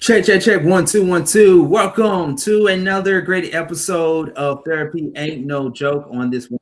Check. 1 2 1 2. Welcome to another great episode of Therapy Ain't No Joke. On this one,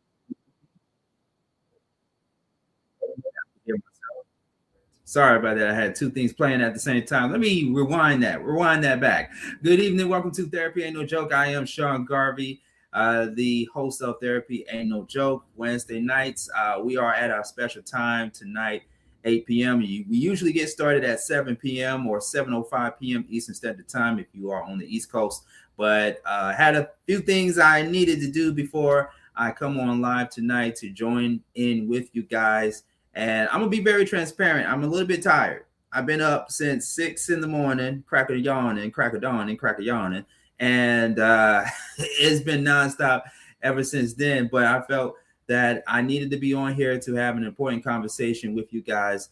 sorry about that. I had two things playing at the same time. Let me rewind that back. Good evening. Welcome to Therapy Ain't No Joke. I am Sean Garvey, the host of Therapy Ain't No Joke. Wednesday nights, we are at our special time tonight, 8 p.m. We usually get started at 7 p.m. or 7:05 p.m. Eastern Standard Time if you are on the East Coast. But had a few things I needed to do before I come on live tonight to join in with you guys. And I'm going to be very transparent. I'm a little bit tired. I've been up since 6 in the morning, crack of yawning, crack of dawning, crack of yawning. And it's been nonstop ever since then. But I felt that I needed to be on here to have an important conversation with you guys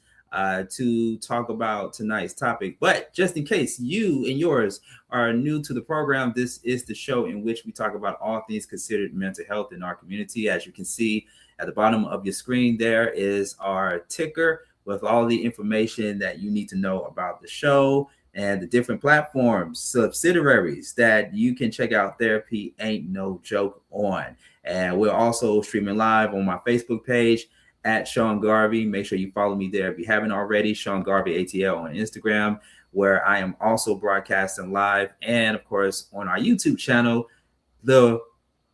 to talk about tonight's topic. But just in case you and yours are new to the program, this is the show in which we talk about all things considered mental health in our community. As you can see at the bottom of your screen, there is our ticker with all the information that you need to know about the show and the different platforms, subsidiaries that you can check out Therapy Ain't No Joke on. And we're also streaming live on my Facebook page at Sean Garvey. Make sure you follow me there if you haven't already. Sean Garvey ATL on Instagram, where I am also broadcasting live. And of course, on our YouTube channel, the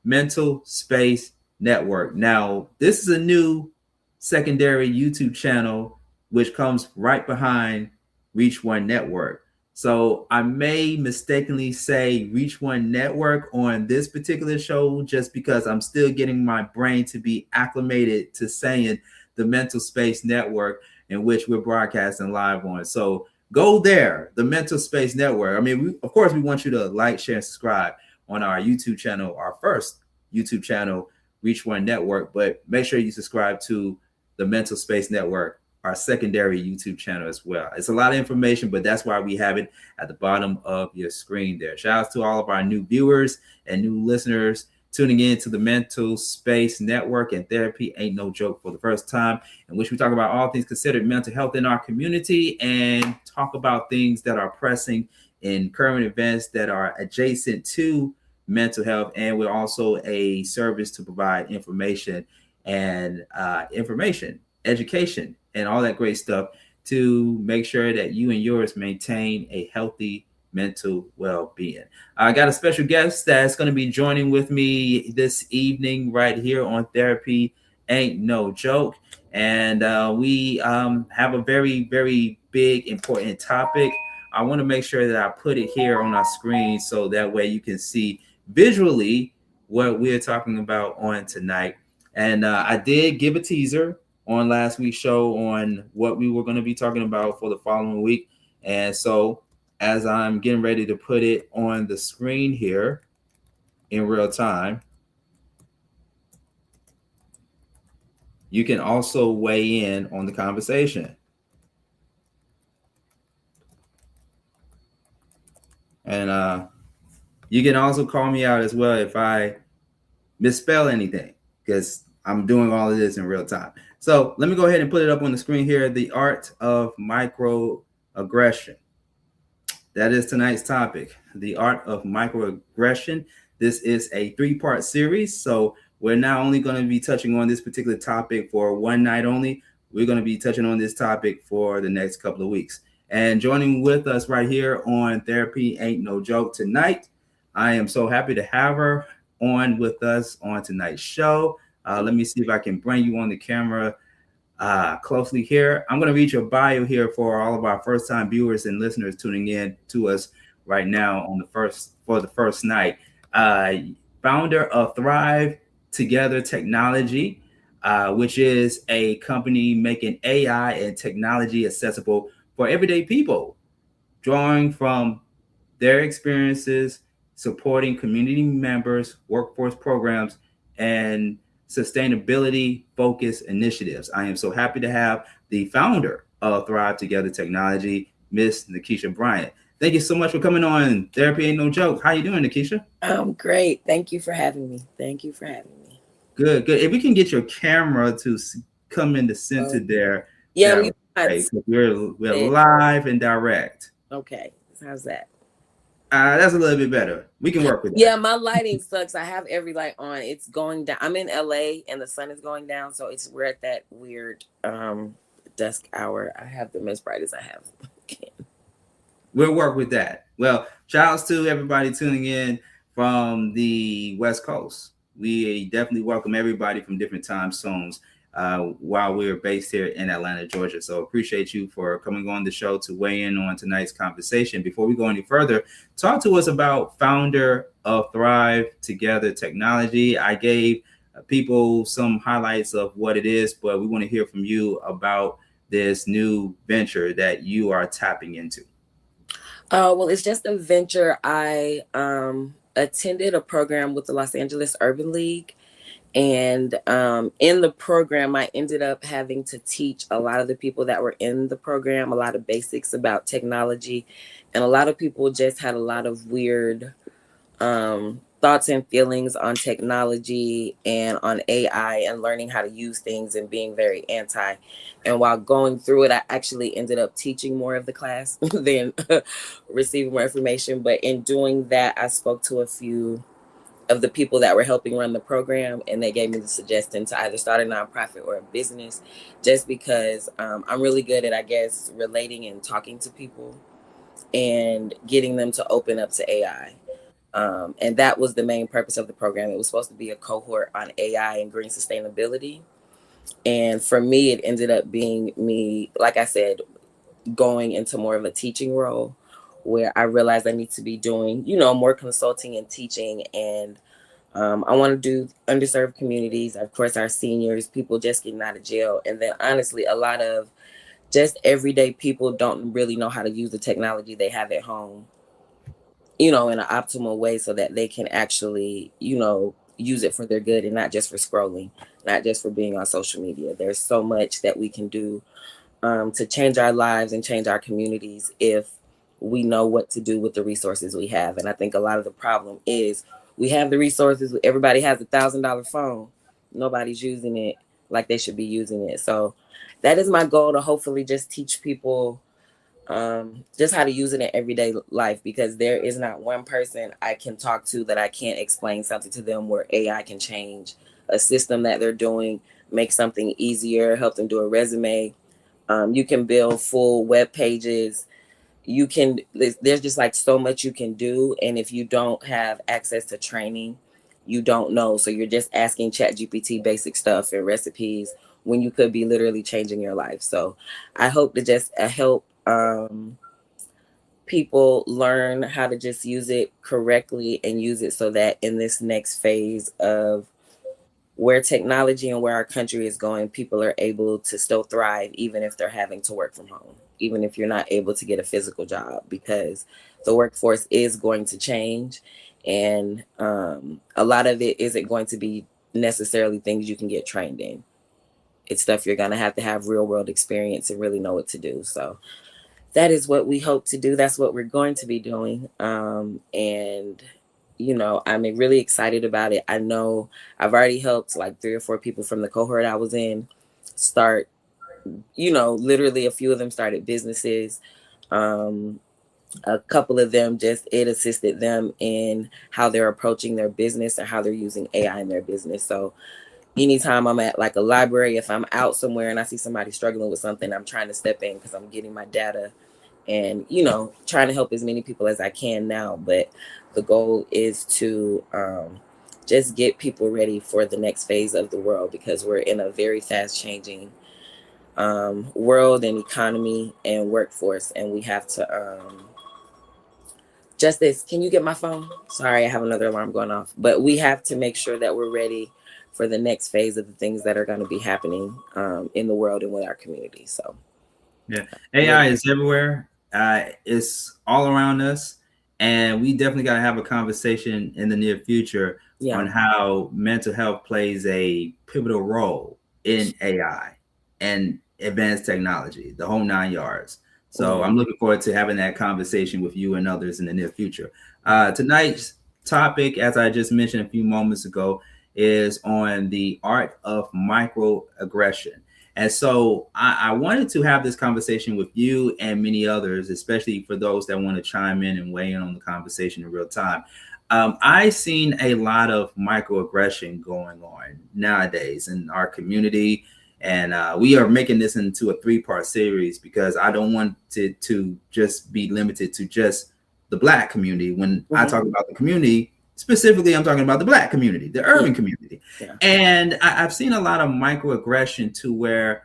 Mental Space Network. Now, this is a new secondary YouTube channel, which comes right behind Reach One Network. So I may mistakenly say Reach One Network on this particular show just because I'm still getting my brain to be acclimated to saying the Mental Space Network, in which we're broadcasting live on. So go there, the Mental Space Network. I mean, of course, we want you to like, share, and subscribe on our YouTube channel, our first YouTube channel, Reach One Network. But make sure you subscribe to the Mental Space Network, our secondary YouTube channel as well. It's a lot of information, but that's why we have it at the bottom of your screen there. Shout out to all of our new viewers and new listeners tuning in to the Mental Space Network and Therapy Ain't No Joke for the first time, in which we talk about all things considered mental health in our community and talk about things that are pressing in current events that are adjacent to mental health. And we're also a service to provide information, education, and all that great stuff to make sure that you and yours maintain a healthy mental well-being. I got a special guest that's going to be joining with me this evening right here on Therapy Ain't No Joke. And we have a very, very big, important topic. I want to make sure that I put it here on our screen so that way you can see visually what we're talking about on tonight. And I did give a teaser on last week's show on what we were going to be talking about for the following week. And so as I'm getting ready to put it on the screen here in real time, you can also weigh in on the conversation. And you can also call me out as well if I misspell anything, because I'm doing all of this in real time. So let me go ahead and put it up on the screen here. The art of microaggression. That is tonight's topic, the art of microaggression. This is a 3-part series. So we're not only going to be touching on this particular topic for one night only. We're going to be touching on this topic for the next couple of weeks. And joining with us right here on Therapy Ain't No Joke tonight, I am so happy to have her on with us on tonight's show. Let me see if I can bring you on the camera closely here. I'm going to read your bio here for all of our first-time viewers and listeners tuning in to us right now on the first night. Founder of Thrive Together Technology, which is a company making AI and technology accessible for everyday people, drawing from their experiences, supporting community members, workforce programs, and sustainability focused initiatives. I am so happy to have the founder of Thrive Together Technology, Miss Nakesha Bryant. Thank you so much for coming on Therapy Ain't No Joke. How you doing, Nakesha? I'm great. Thank you for having me. Good. If we can get your camera to come in the center there. Yeah, we're live and direct. Okay, how's that? That's a little bit better. We can work with that. Yeah, my lighting sucks. I have every light on. It's going down. I'm in LA and the sun is going down, so we're at that weird dusk hour. I have them as bright as I have. We'll work with that. Well, shout outs to everybody tuning in from the West Coast. We definitely welcome everybody from different time zones while we're based here in Atlanta, Georgia. So appreciate you for coming on the show to weigh in on tonight's conversation. Before we go any further, talk to us about founder of Thrive Together Technology. I gave people some highlights of what it is, but we want to hear from you about this new venture that you are tapping into. Well, it's just a venture. I attended a program with the Los Angeles Urban League. And in the program, I ended up having to teach a lot of the people that were in the program a lot of basics about technology. And a lot of people just had a lot of weird thoughts and feelings on technology and on AI and learning how to use things and being very anti. And while going through it, I actually ended up teaching more of the class than receiving more information. But in doing that, I spoke to a few of the people that were helping run the program, and they gave me the suggestion to either start a nonprofit or a business, just because I'm really good at, I guess, relating and talking to people and getting them to open up to AI. And that was the main purpose of the program. It was supposed to be a cohort on AI and green sustainability. And for me, it ended up being me, like I said, going into more of a teaching role where I realized I need to be doing, more consulting and teaching. And I want to do underserved communities, of course, our seniors, people just getting out of jail. And then honestly, a lot of just everyday people don't really know how to use the technology they have at home, in an optimal way so that they can actually, use it for their good and not just for scrolling, not just for being on social media. There's so much that we can do to change our lives and change our communities if we know what to do with the resources we have. And I think a lot of the problem is we have the resources. Everybody has $1,000 phone. Nobody's using it like they should be using it. So that is my goal, to hopefully just teach people just how to use it in everyday life, because there is not one person I can talk to that I can't explain something to them where AI can change a system that they're doing, make something easier, help them do a resume. You can build full web pages. There's just like so much you can do. And if you don't have access to training, you don't know. So you're just asking ChatGPT basic stuff and recipes when you could be literally changing your life. So I hope to just help people learn how to just use it correctly and use it so that in this next phase of where technology and where our country is going, people are able to still thrive, even if they're having to work from home, even if you're not able to get a physical job, because the workforce is going to change. And a lot of it isn't going to be necessarily things you can get trained in. It's stuff you're going to have real world experience and really know what to do. So that is what we hope to do. That's what we're going to be doing. And I'm really excited about it. I know I've already helped like 3 or 4 people from the cohort I was in start, literally a few of them started businesses. A couple of them it assisted them in how they're approaching their business and how they're using AI in their business. So anytime I'm at like a library, if I'm out somewhere and I see somebody struggling with something, I'm trying to step in because I'm getting my data and, trying to help as many people as I can now. But the goal is to just get people ready for the next phase of the world, because we're in a very fast changing world and economy and workforce. And we have to, Justice, can you get my phone? Sorry, I have another alarm going off. But we have to make sure that we're ready for the next phase of the things that are going to be happening in the world and with our community. So, yeah, AI is everywhere. It's all around us, and we definitely got to have a conversation in the near future on how mental health plays a pivotal role in AI and advanced technology, the whole 9 yards. So I'm looking forward to having that conversation with you and others in the near future. Tonight's topic, as I just mentioned a few moments ago, is on the art of microaggression. And so I wanted to have this conversation with you and many others, especially for those that want to chime in and weigh in on the conversation in real time. I've seen a lot of microaggression going on nowadays in our community. And we are making this into a 3-part series because I don't want it to just be limited to just the Black community. When I talk about the community, specifically, I'm talking about the Black community, the urban community. Yeah. And I've seen a lot of microaggression to where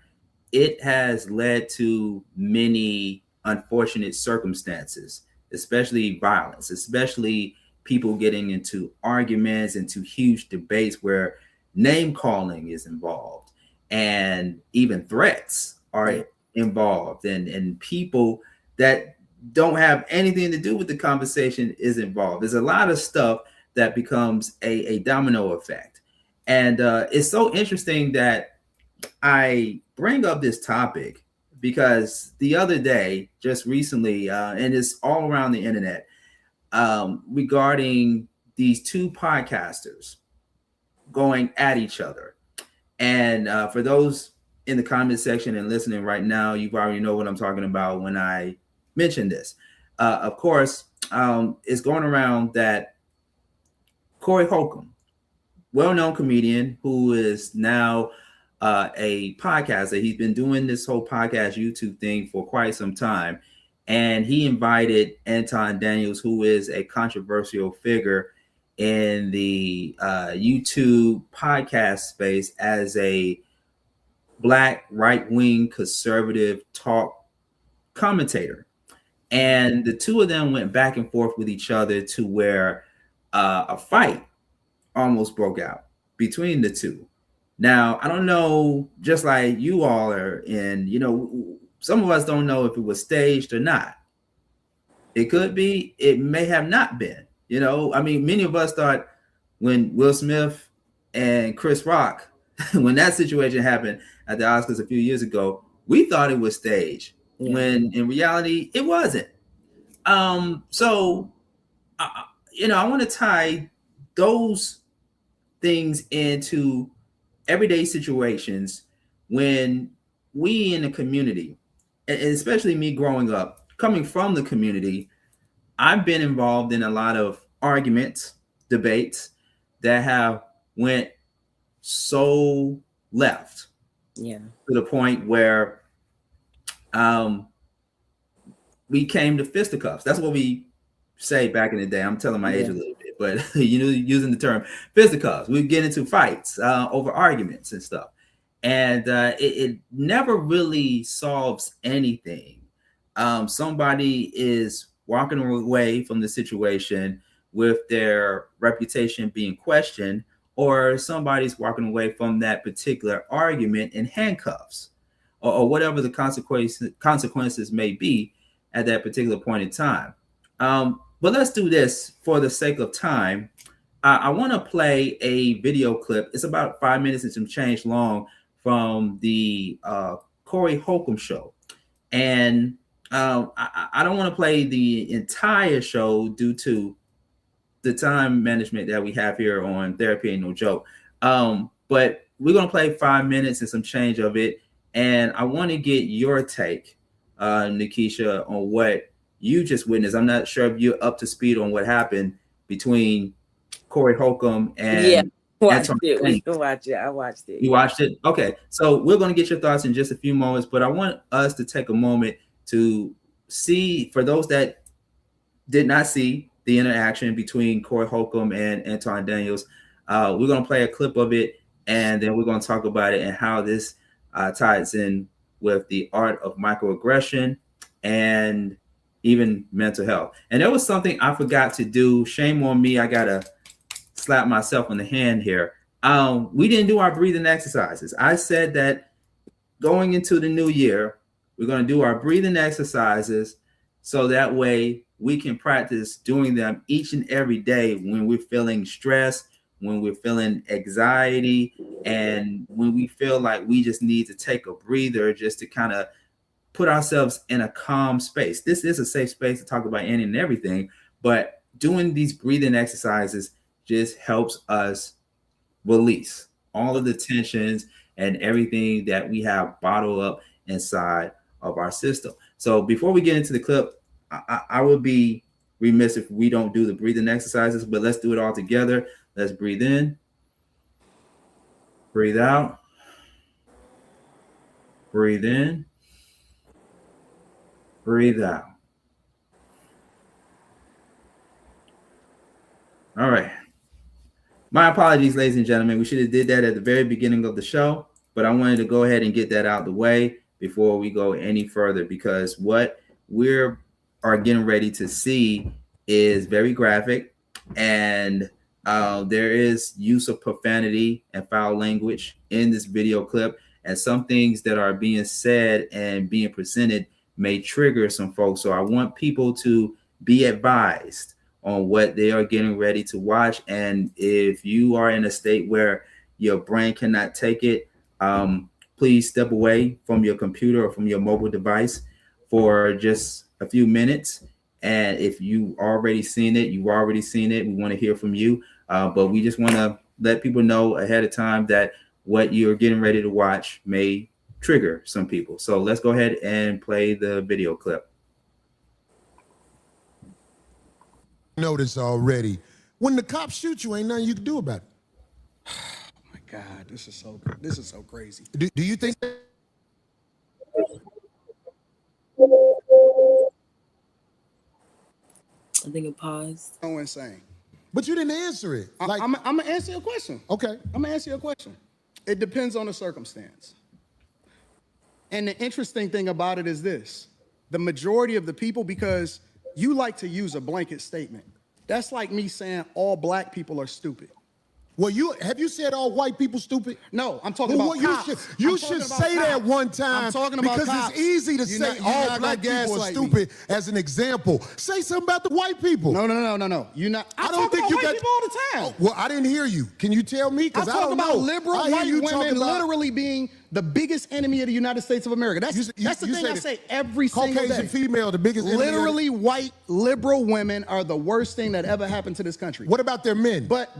it has led to many unfortunate circumstances, especially violence, especially people getting into arguments, into huge debates where name calling is involved and even threats are involved, and people that don't have anything to do with the conversation is involved. There's a lot of stuff that becomes a domino effect. And it's so interesting that I bring up this topic because the other day, just recently, and it's all around the internet, regarding these 2 podcasters going at each other. And for those in the comment section and listening right now, you already know what I'm talking about when I mention this. Of course, it's going around that Corey Holcomb, well-known comedian who is now a podcaster. He's been doing this whole podcast YouTube thing for quite some time. And he invited Anton Daniels, who is a controversial figure in the YouTube podcast space, as a Black right-wing conservative talk commentator. And the 2 of them went back and forth with each other to where a fight almost broke out between the 2. Now, I don't know, just like you all are in, some of us don't know if it was staged or not. It could be, it may have not been. I mean, many of us thought when Will Smith and Chris Rock, when that situation happened at the Oscars a few years ago, we thought it was staged, when in reality it wasn't. So, I want to tie those things into everyday situations when we in the community, and especially me growing up, coming from the community, I've been involved in a lot of arguments, debates that have went so left, to the point where we came to fisticuffs. That's what we say back in the day. I'm telling my age a little bit, but using the term fisticuffs, we get into fights over arguments and stuff, and it never really solves anything. Somebody is walking away from the situation with their reputation being questioned, or somebody's walking away from that particular argument in handcuffs, or whatever the consequences may be at that particular point in time. But let's do this for the sake of time. I want to play a video clip. It's about 5 minutes and some change long, from the Corey Holcomb show. And I don't want to play the entire show due to the time management that we have here on Therapy Ain't No Joke. But we're going to play 5 minutes and some change of it. And I want to get your take, Nakesha, on what you just witnessed. I'm not sure if you're up to speed on what happened between Corey Holcomb and watched it. We can watch it. I watched it. You watched it? Okay. So we're going to get your thoughts in just a few moments, but I want us to take a moment to see, for those that did not see the interaction between Corey Holcomb and Anton Daniels, we're going to play a clip of it, and then we're going to talk about it and how this ties in with the art of microaggression and even mental health. And there was something I forgot to do. Shame on me. I got to slap myself on the hand here. We didn't do our breathing exercises. I said that going into the new year, we're going to do our breathing exercises so that way we can practice doing them each and every day when we're feeling stress, when we're feeling anxiety, and when we feel like we just need to take a breather just to kind of put ourselves in a calm space. This is a safe space to talk about any and everything, but doing these breathing exercises just helps us release all of the tensions and everything that we have bottled up inside of our system. So before we get into the clip, I would be remiss if we don't do the breathing exercises, but let's do it all together. Let's breathe in, breathe out, breathe in, breathe out. All right. My apologies, ladies and gentlemen. We should have did that at the very beginning of the show, but I wanted to go ahead and get that out of the way before we go any further, because what we're are getting ready to see is very graphic, and there is use of profanity and foul language in this video clip, and some things that are being said and being presented may trigger some folks. So I want people to be advised on what they are getting ready to watch. And if you are in a state where your brain cannot take it, please step away from your computer or from your mobile device for just a few minutes. And if you already seen it, you've already seen it. We want to hear from you. But we just want to let people know ahead of time that what you're getting ready to watch may trigger some people. So let's go ahead and play the video clip. Notice already, when the cops shoot you, ain't nothing you can do about it. Oh my God, this is so crazy. Do you think? I think it paused. So insane. But you didn't answer it. Like, I'm gonna answer your question. Okay. I'm gonna answer your question. It depends on the circumstance. And the interesting thing about it is this: the majority of the people, because you like to use a blanket statement. That's like me saying all black people are stupid. Well, have you said all white people stupid? No, I'm talking about cops. You should say that one time. I'm talking about because cops. it's easy to say all black people are stupid as an example. Say something about the white people. No. You're not. I don't think you white got people all the time. Oh, well, I didn't hear you. Can you tell me? Because I talk don't about know. liberal white women literally being the biggest enemy of the United States of America. That's the thing I say every single day. Caucasian female, the biggest enemy. Literally, white liberal women are the worst thing that ever happened to this country. What about their men? But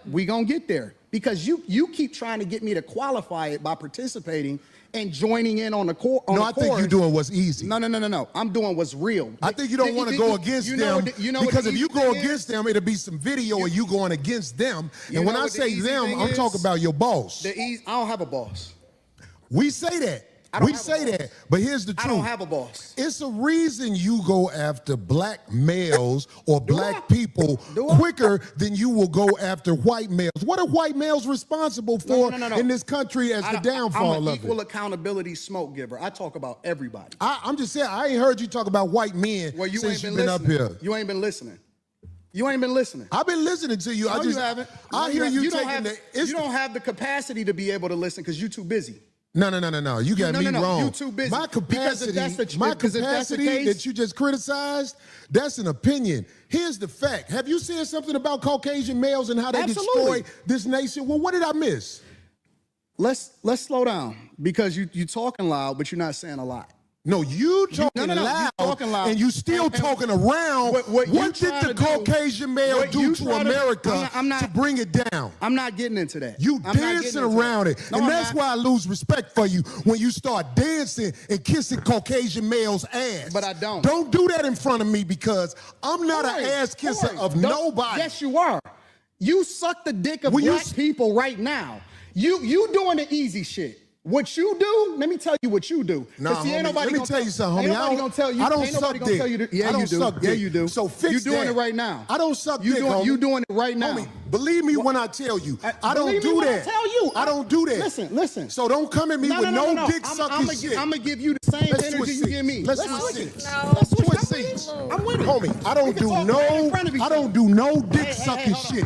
we gonna get there, because you keep trying to get me to qualify it by participating and joining in on the court. No, I think you're doing what's easy. No. I'm doing what's real. I think you don't want to go against them, because if you go against them, it'll be some video of you going against them. And when I say them, I'm talking about your boss. I don't have a boss. We say that. We say that, but here's the truth. I don't have a boss. It's a reason you go after black males or black people quicker than you will go after white males. What are white males responsible for in this country as the downfall I'm an of equal it? accountability smoke giver. I talk about everybody. I'm just saying, I ain't heard you talk about white men since you've been up here. You ain't been listening. You ain't been listening. I've been listening to you. No, you haven't. I hear you taking you don't have the capacity to be able to listen because you're too busy. No. You got me wrong. You too busy. My capacity case, that you just criticized, that's an opinion. Here's the fact. Have you said something about Caucasian males and how they destroy this nation? Well, what did I miss? Let's slow down, because you talking loud, but you're not saying a lot. No, you talking loud, and you still talking around. What did the Caucasian male do to America to bring it down? I'm not getting into that. You dancing around it. And that's why I lose respect for you when you start dancing and kissing Caucasian males' ass. But I don't. Don't do that in front of me, because I'm not an ass kisser of nobody. Yes, you are. You suck the dick of black people right now. You doing the easy shit. What you do, let me tell you what you do. Nah, homie, let me tell you something, homie. Ain't nobody gonna tell you. I don't suck dick. Yeah, you do. Yeah, you do. So fix you doing that. it right now. I don't suck dick, homie. You doing it right now. Homie, believe me when I tell you. I don't do that. I tell you. I don't do that. Listen. So don't come at me with no dick sucking shit. I'm gonna give you the same energy you give me. Let's switch seats. Let's switch seats. I'm with it. Homie, I don't do no dick sucking shit.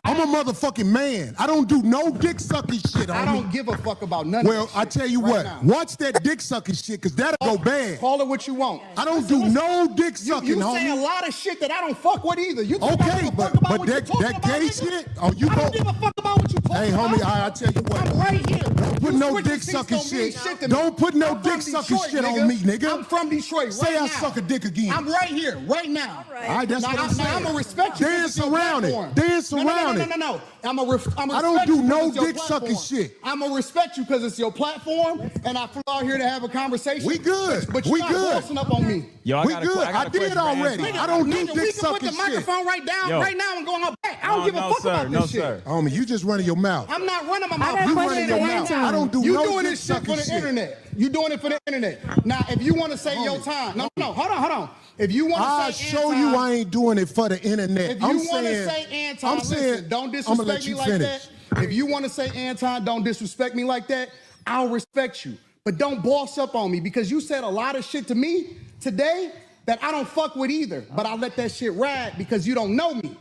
I'm a motherfucking man. I don't do no dick sucking shit, homie. I don't give a fuck about none of that. Well, I tell you what, watch that dick sucking shit, because that'll go bad. Call it what you want. I don't do no dick sucking, homie. You say a lot of shit that I don't fuck with either. You okay, but that gay shit, I don't give a fuck about what you talking about. Hey, homie, I tell you what. I'm right here. Don't put no dick sucking shit. Don't put no dick sucking shit on me, nigga. I'm from Detroit. Say I suck a dick again. I'm right here, right now. All right, that's what I'm saying. I'm gonna respect you. Dance around it. dance around it. No. I don't do no dick sucking shit. I'm gonna respect you because it's your platform, and I flew out here to have a conversation. We good. But you're not bossing up on me. Yo, We good. I did already. I don't do dick We can sucking put the shit. microphone right now and go on our back. I don't give a fuck about no, this sir. shit. Homie, you just running your mouth. I'm not running my mouth. got a You question running your for mouth. Anton. I don't do You no doing dick this shit for sucking the shit. internet. You doing it for the internet. Now, if you want to say your time, no, hold on. If you want I'll to say show you I ain't doing it for the internet. If you want to say Anton, listen, don't disrespect me like that. If you want to say Anton, don't disrespect me like that, I'll respect you. But don't boss up on me because you said a lot of shit to me today that I don't fuck with either. But I let that shit ride because you don't know me.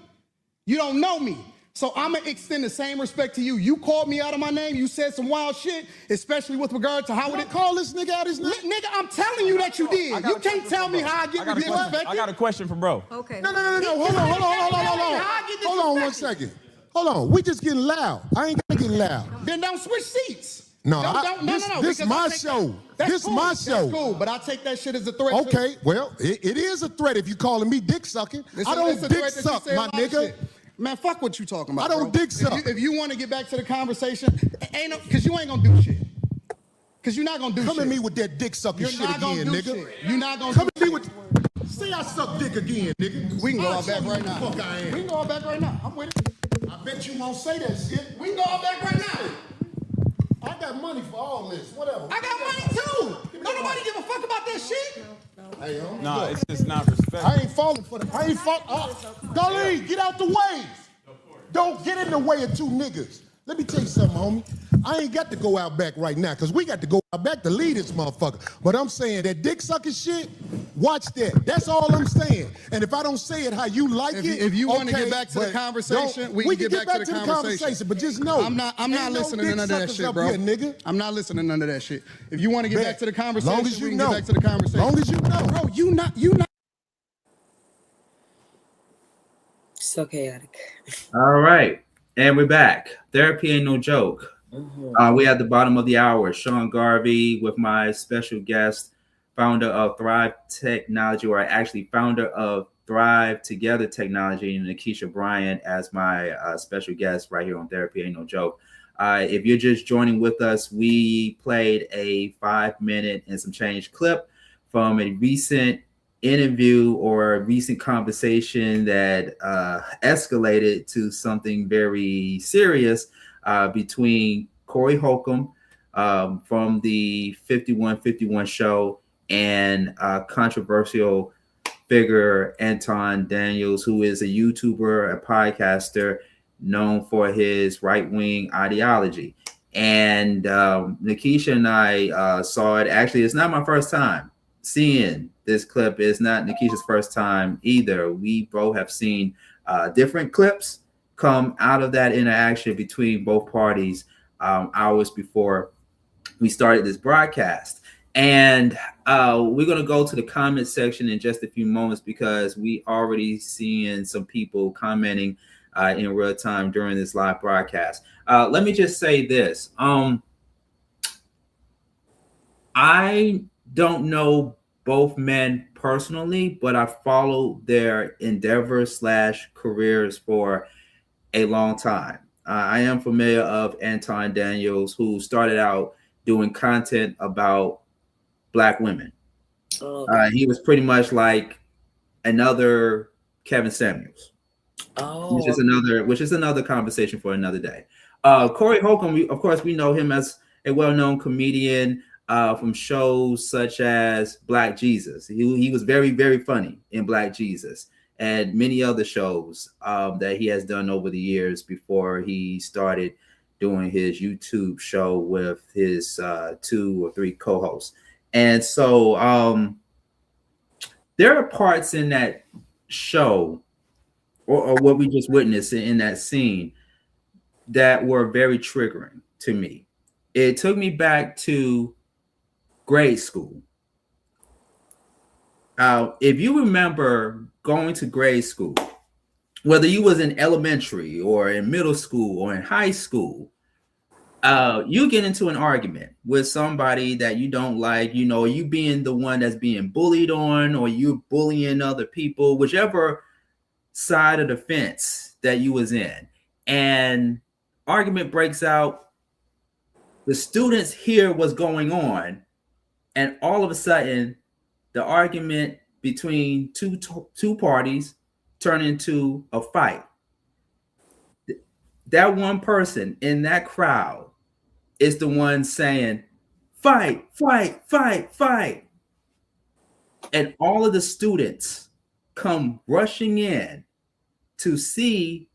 You don't know me. So I'm going to extend the same respect to you. You called me out of my name. You said some wild shit, especially with regard to how would it call this nigga out his name? Nigga, I'm telling you that you did. You can't tell me how I get disrespected. I got a question for bro. Okay. No. Hold on 1 second. Hold on. We just getting loud. I ain't gonna get loud. Then don't switch seats. No, This this my show. This cool. my show. That's cool, but I take that shit as a threat. Okay, well, it is a threat if you calling me dick sucking. I don't dick suck, my nigga. Man, fuck what you talking about. I don't bro. dick suck. If you want to get back to the conversation, because you ain't gonna do shit. Because you're not gonna do shit. Come at me with that dick sucking You're shit not gonna again, do nigga. shit. You're not gonna Come do at me with. Say I suck dick again, nigga. We can go I'll out back show you right who now. the fuck I am. We can go out back right now. I'm with it. I bet you won't say that shit. We can go out back right now. I got money for all this. Whatever. I got money too. Don't nobody give a fuck about that shit. Hey, homie, No, look, it's just not respect. I ain't falling for the. I ain't falling. Darlene, get out the way. Don't get in the way of two niggas. Let me tell you something, homie. I ain't got to go out back right now because we got to go out back to lead this motherfucker. But I'm saying that dick sucking shit, watch that. That's all I'm saying. And if I don't say it how you like If you want to okay, get back to the but conversation, we can get back to the conversation. But just know, I'm not ain't listening no to none of that dick shit, suckers bro. up here, nigga. I'm not listening to none of that shit. If you want to get back to the conversation, long as you we can know. get back to the conversation. Long as you know. Bro, you not. So chaotic. All right. And we're back. Therapy ain't no joke. We at the bottom of the hour. Sean Garvey with my special guest, founder of Thrive Technology, or actually founder of Thrive Together Technology, and Nakesha Bryant as my special guest right here on Therapy Ain't No Joke. If you're just joining with us, we played a 5-minute and some change clip from a recent interview or a recent conversation that escalated to something very serious between Corey Holcomb from the 5151 show and controversial figure Anton Daniels, who is a YouTuber, a podcaster known for his right-wing ideology. And Nakesha and I saw it. Actually, it's not my first time seeing this clip. It's not Nakesha's first time either. We both have seen different clips come out of that interaction between both parties hours before we started this broadcast. And we're going to go to the comment section in just a few moments because we already seeing some people commenting in real time during this live broadcast. Let me just say this. I don't know both men personally, but I followed their endeavors / careers for a long time. I am familiar of Anton Daniels, who started out doing content about Black women. He was pretty much like another Kevin Samuels, which is another conversation for another day. Corey Holcomb, of course, we know him as a well-known comedian from shows such as Black Jesus. He was very, very funny in Black Jesus and many other shows that he has done over the years before he started doing his YouTube show with his 2 or 3 co-hosts. And so there are parts in that show or what we just witnessed in that scene that were very triggering to me. It took me back to grade school. If you remember going to grade school, whether you was in elementary or in middle school or in high school, you get into an argument with somebody that you don't like, you being the one that's being bullied on, or you bullying other people, whichever side of the fence that you was in, and argument breaks out. The students hear what's going on, and all of a sudden, the argument between two parties turn into a fight. That one person in that crowd is the one saying, "Fight, fight, fight, fight." And all of the students come rushing in to see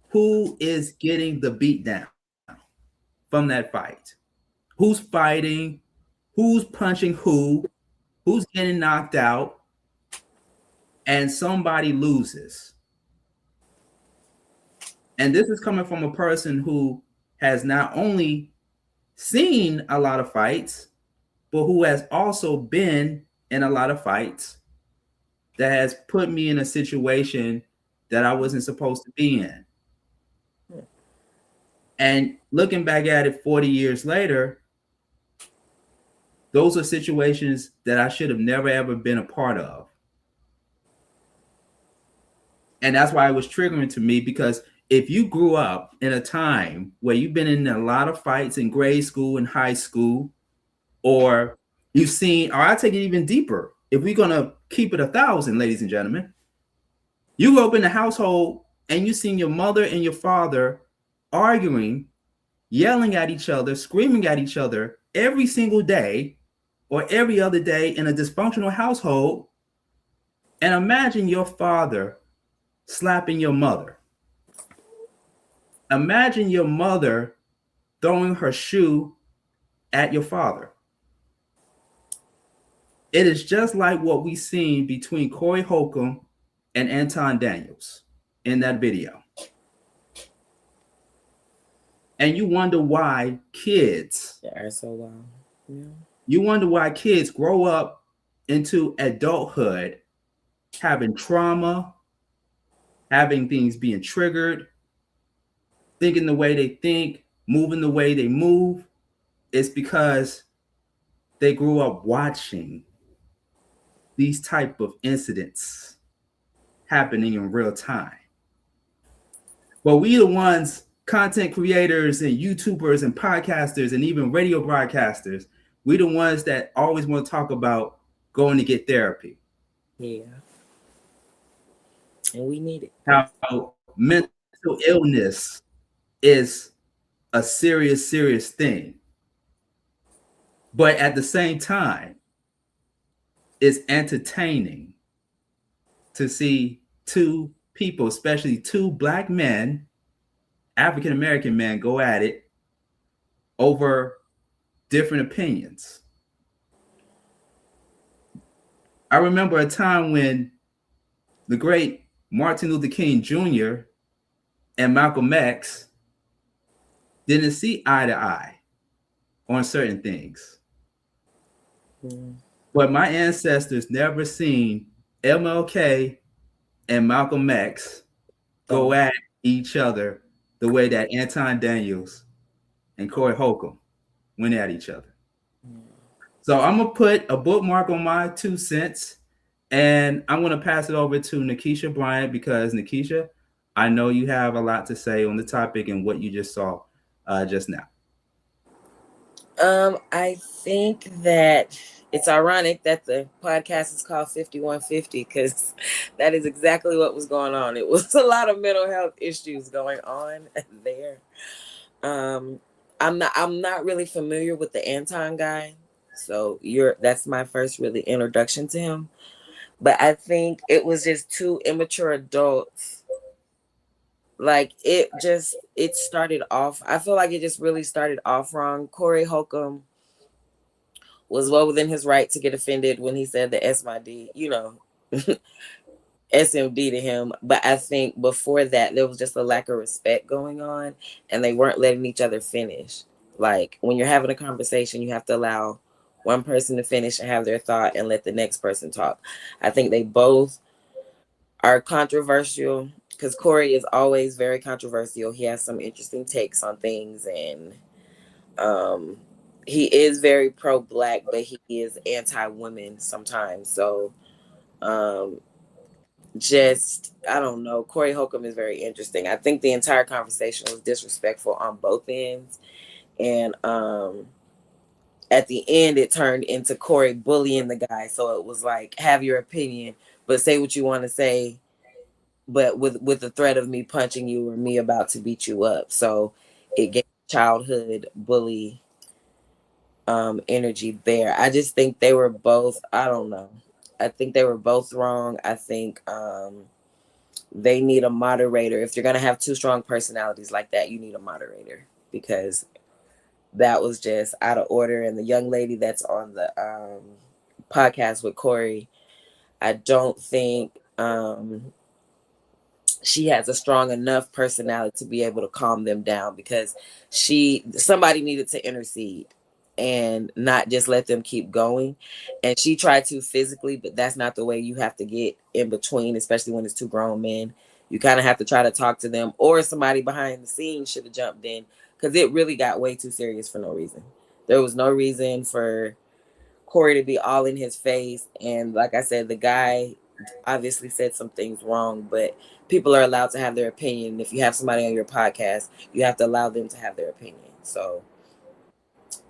who is getting the beat down from that fight. Who's fighting, who's punching who's getting knocked out, and somebody loses. And this is coming from a person who has not only seen a lot of fights, but who has also been in a lot of fights that has put me in a situation that I wasn't supposed to be in. And looking back at it 40 years later, those are situations that I should have never, ever been a part of. And that's why it was triggering to me, because if you grew up in a time where you've been in a lot of fights in grade school and high school, or you've seen, or I take it even deeper, if we're going to keep it 1,000, ladies and gentlemen, you grew up in a household and you've seen your mother and your father arguing, yelling at each other, screaming at each other every single day or every other day in a dysfunctional household. And imagine your father slapping your mother. Imagine your mother throwing her shoe at your father. It is just like what we seen between Corey Holcomb and Anton Daniels in that video. And you wonder why kids, you wonder why kids grow up into adulthood having trauma, having things being triggered, thinking the way they think, moving the way they move. It's because they grew up watching these type of incidents happening in real time. But we the ones, content creators and YouTubers and podcasters and even radio broadcasters, we the ones that always want to talk about going to get therapy. Yeah. And we need it. How mental illness is a serious, serious thing. But at the same time, it's entertaining to see two people, especially two Black men, African-American men, go at it over different opinions. I remember a time when the great Martin Luther King Jr. and Malcolm X didn't see eye to eye on certain things. But my ancestors never seen MLK and Malcolm X go at each other the way that Anton Daniels and Corey Holcomb went at each other. So I'm going to put a bookmark on my 2 cents, and I'm going to pass it over to Nakesha Bryant, because Nakesha, I know you have a lot to say on the topic and what you just saw just now. I think that it's ironic that the podcast is called 5150, because that is exactly what was going on. It was a lot of mental health issues going on there. I'm not really familiar with the Anton guy, so that's my first really introduction to him. But I think it was just two immature adults. Like it started off. I feel like it just really started off wrong. Corey Holcomb was well within his right to get offended when he said the SMD, SMD to him. But I think before that, there was just a lack of respect going on, and they weren't letting each other finish. Like when you're having a conversation, you have to allow one person to finish and have their thought and let the next person talk. I think they both are controversial, because Corey is always very controversial. He has some interesting takes on things, and he is very pro-Black, but he is anti-women sometimes. So just, I don't know. Corey Holcomb is very interesting. I think the entire conversation was disrespectful on both ends. And at the end, it turned into Corey bullying the guy. So it was like, have your opinion, but say what you want to say, but with the threat of me punching you or me about to beat you up. So it gave childhood bully energy there. I just think they were both, I don't know. I think they were both wrong. I think they need a moderator. If you're going to have two strong personalities like that, you need a moderator, because that was just out of order. And the young lady that's on the podcast with Corey, I don't think she has a strong enough personality to be able to calm them down, because somebody needed to intercede and not just let them keep going. And she tried to physically, but that's not the way you have to get in between, especially when it's two grown men. You kind of have to try to talk to them, or somebody behind the scenes should have jumped in, because it really got way too serious for no reason. There was no reason for Corey to be all in his face. And like I said, the guy obviously said some things wrong, but people are allowed to have their opinion. If you have somebody on your podcast, you have to allow them to have their opinion. So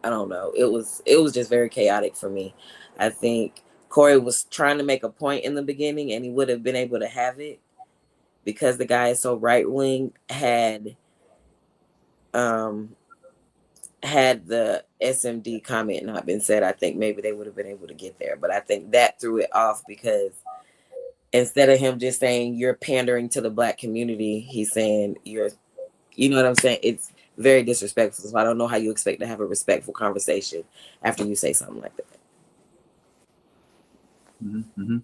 I don't know. It was just very chaotic for me. I think Corey was trying to make a point in the beginning, and he would have been able to have it, because the guy is so right wing. Had the SMD comment not been said, I think maybe they would have been able to get there. But I think that threw it off, because instead of him just saying you're pandering to the Black community, he's saying you know what I'm saying? It's very disrespectful. So I don't know how you expect to have a respectful conversation after you say something like that. Mm-hmm.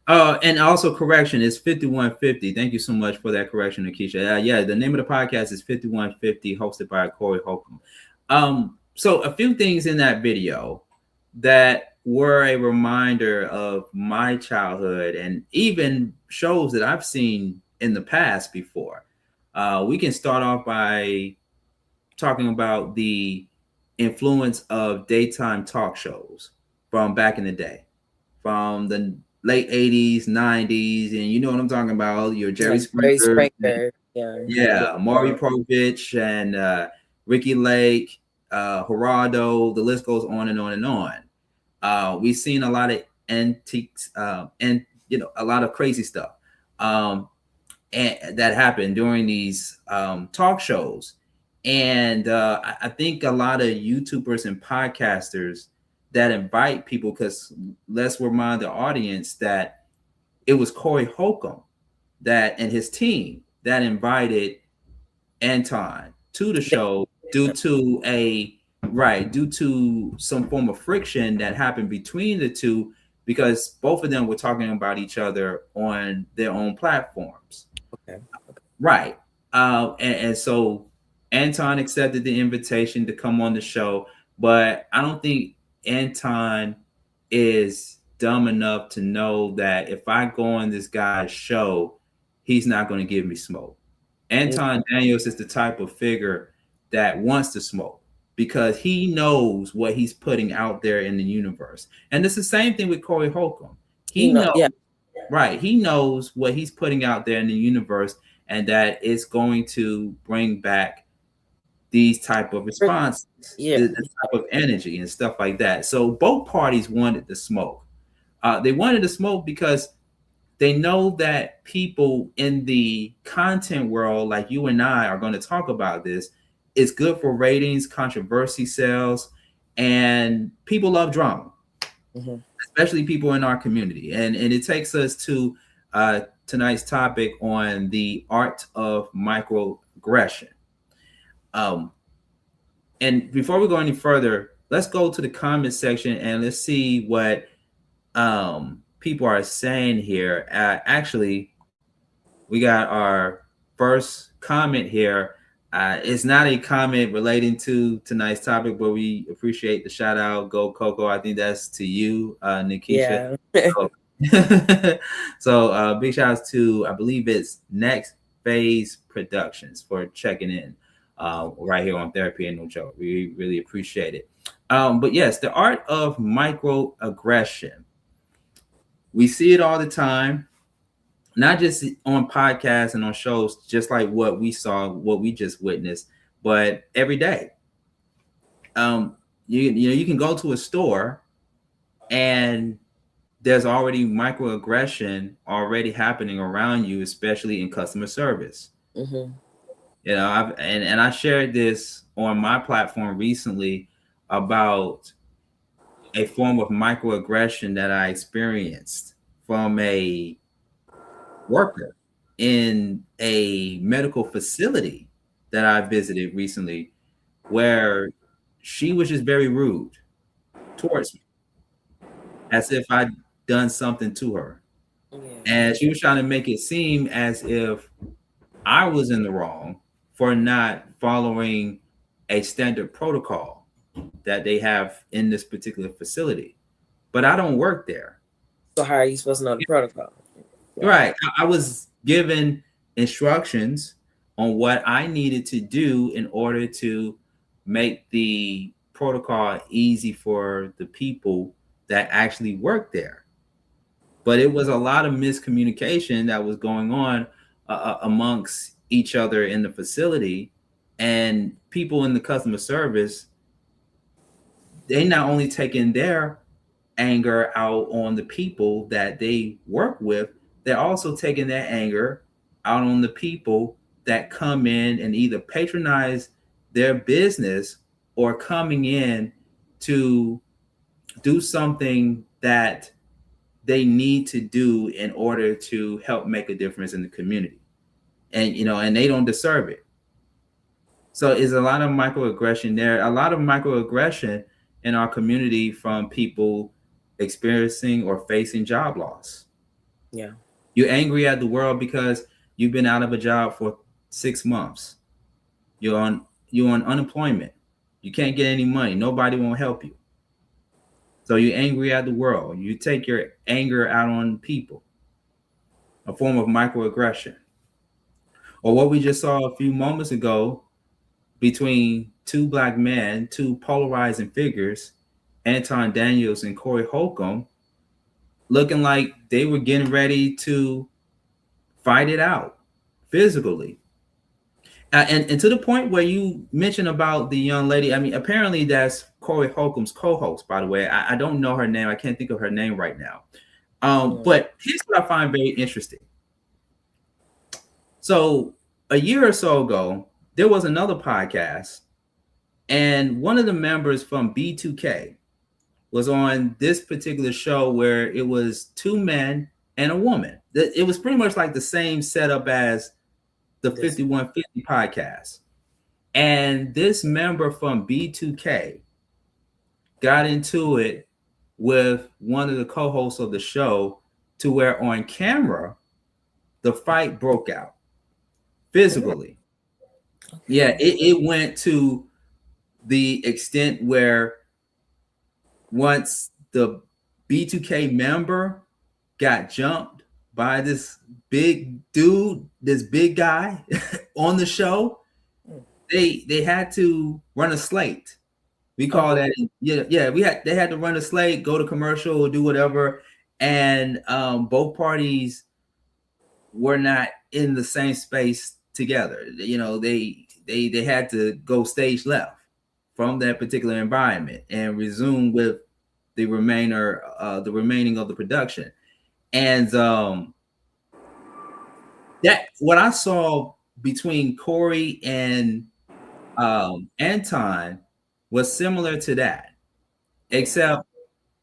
And also, correction, is 5150. Thank you so much for that correction, Nakesha. Yeah, the name of the podcast is 5150, hosted by Corey Holcomb. So a few things in that video that were a reminder of my childhood, and even shows that I've seen in the past before. We can start off by talking about the influence of daytime talk shows from back in the day, from the late 80s, 90s, and you know what I'm talking about, your Jerry Springer. Yeah, Maury Povich and Ricky Lake, Gerardo, the list goes on and on and on. We've seen a lot of antiques and a lot of crazy stuff and that happened during these talk shows. And I think a lot of YouTubers and podcasters that invite people, because let's remind the audience that it was Corey Holcomb and his team that invited Anton to the show due to some form of friction that happened between the two, because both of them were talking about each other on their own platforms. Okay. Right. And so Anton accepted the invitation to come on the show, but I don't think Anton is dumb enough to know that if I go on this guy's show, he's not going to give me smoke. Anton Daniels is the type of figure that wants to smoke, because he knows what he's putting out there in the universe. And it's the same thing with Corey Holcomb. He knows, right? He knows what he's putting out there in the universe, and that it's going to bring back these type of responses, the type of energy and stuff like that. So both parties wanted the smoke. They wanted the smoke because they know that people in the content world, like you and I are going to talk about this, it's good for ratings, controversy sells, and people love drama, especially people in our community. And it takes us to tonight's topic on the art of microaggression. And before we go any further, let's go to the comment section and let's see what people are saying here. Actually, we got our first comment here. It's not a comment relating to tonight's topic, but we appreciate the shout out. Go Coco. I think that's to you, Nakesha. Yeah. So big shout out to, I believe it's Next Phase Productions, for checking in right here on Therapy Ain't No Joke. We really appreciate it. But yes, the art of microaggression. We see it all the time. not just on podcasts and on shows, just like what we saw, what we just witnessed, but every day. You can go to a store and there's already microaggression already happening around you, especially in customer service. Mm-hmm. And I shared this on my platform recently about a form of microaggression that I experienced from a worker in a medical facility that I visited recently, where she was just very rude towards me, as if I'd done something to her. Yeah. And she was trying to make it seem as if I was in the wrong for not following a standard protocol that they have in this particular facility. But I don't work there. So how are you supposed to know the protocol? Right. I was given instructions on what I needed to do in order to make the protocol easy for the people that actually work there. But it was a lot of miscommunication that was going on amongst each other in the facility, and people in the customer service. They not only taking their anger out on the people that they work with, they're also taking their anger out on the people that come in and either patronize their business or coming in to do something that they need to do in order to help make a difference in the community. And they don't deserve it. So it's a lot of microaggression there, a lot of microaggression in our community from people experiencing or facing job loss. Yeah. You're angry at the world because you've been out of a job for 6 months. You're on unemployment. You can't get any money. Nobody won't help you. So you're angry at the world. You take your anger out on people, a form of microaggression. Or what we just saw a few moments ago between two black men, two polarizing figures, Anton Daniels and Corey Holcomb, looking like they were getting ready to fight it out physically. And to the point where you mentioned about the young lady, I mean, apparently that's Corey Holcomb's co-host, by the way. I don't know her name. I can't think of her name right now. But here's what I find very interesting. So a year or so ago, there was another podcast, and one of the members from B2K was on this particular show where it was two men and a woman. It was pretty much like the same setup as the 5150 podcast. And this member from B2K got into it with one of the co-hosts of the show, to where on camera, the fight broke out physically. Yeah, it went to the extent where once the B2K member got jumped by this big dude, this big guy on the show, they had to run a slate. We call that, they had to run a slate, go to commercial, or do whatever. And both parties were not in the same space together. They had to go stage left from that particular environment and resume with the remaining of the production. And that what I saw between Corey and Anton was similar to that, except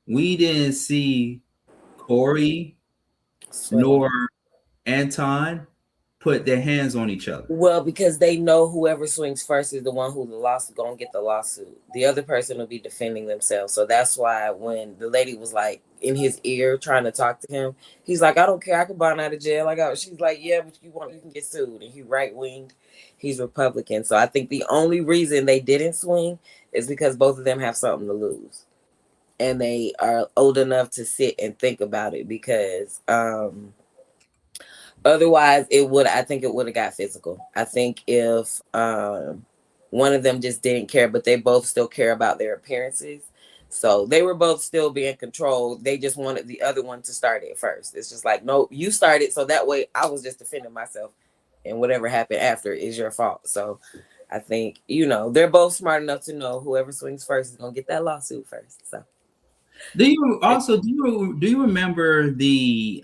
we didn't see Corey nor Anton put their hands on each other. Well, because they know whoever swings first is the one who gonna get the lawsuit. The other person will be defending themselves. So that's why when the lady was like in his ear trying to talk to him, he's like, I don't care, I can bond out of jail. She's like, yeah, but you can get sued. And he right-winged, he's Republican. So I think the only reason they didn't swing is because both of them have something to lose. And they are old enough to sit and think about it, because otherwise, I think it would have got physical. I think if one of them just didn't care, but they both still care about their appearances. So they were both still being controlled. They just wanted the other one to start it first. It's just like, no, you started. So that way I was just defending myself, and whatever happened after is your fault. So I think, they're both smart enough to know whoever swings first is going to get that lawsuit first. So do you remember the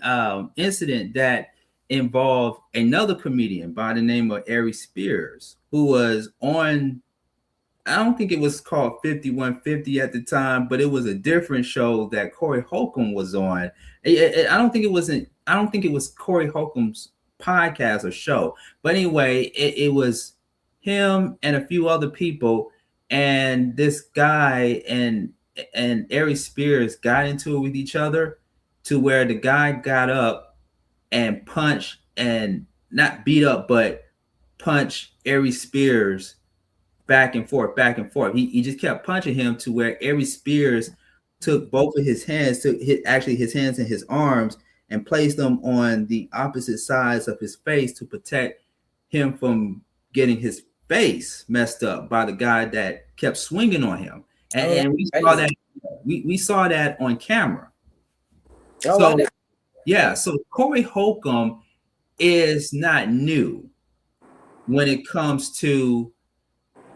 incident that involved another comedian by the name of Ari Spears, who was on, I don't think it was called 5150 at the time, but it was a different show that Corey Holcomb was on. I don't think it was Corey Holcomb's podcast or show, but anyway, it was him and a few other people, and this guy and Ari Spears got into it with each other, to where the guy got up and punched, and not beat up, but punched Ari Spears back and forth, back and forth. He just kept punching him, to where Ari Spears took both of his hands, his hands and his arms, and placed them on the opposite sides of his face to protect him from getting his face messed up by the guy that kept swinging on him. And we saw that on camera. So Corey Holcomb is not new when it comes to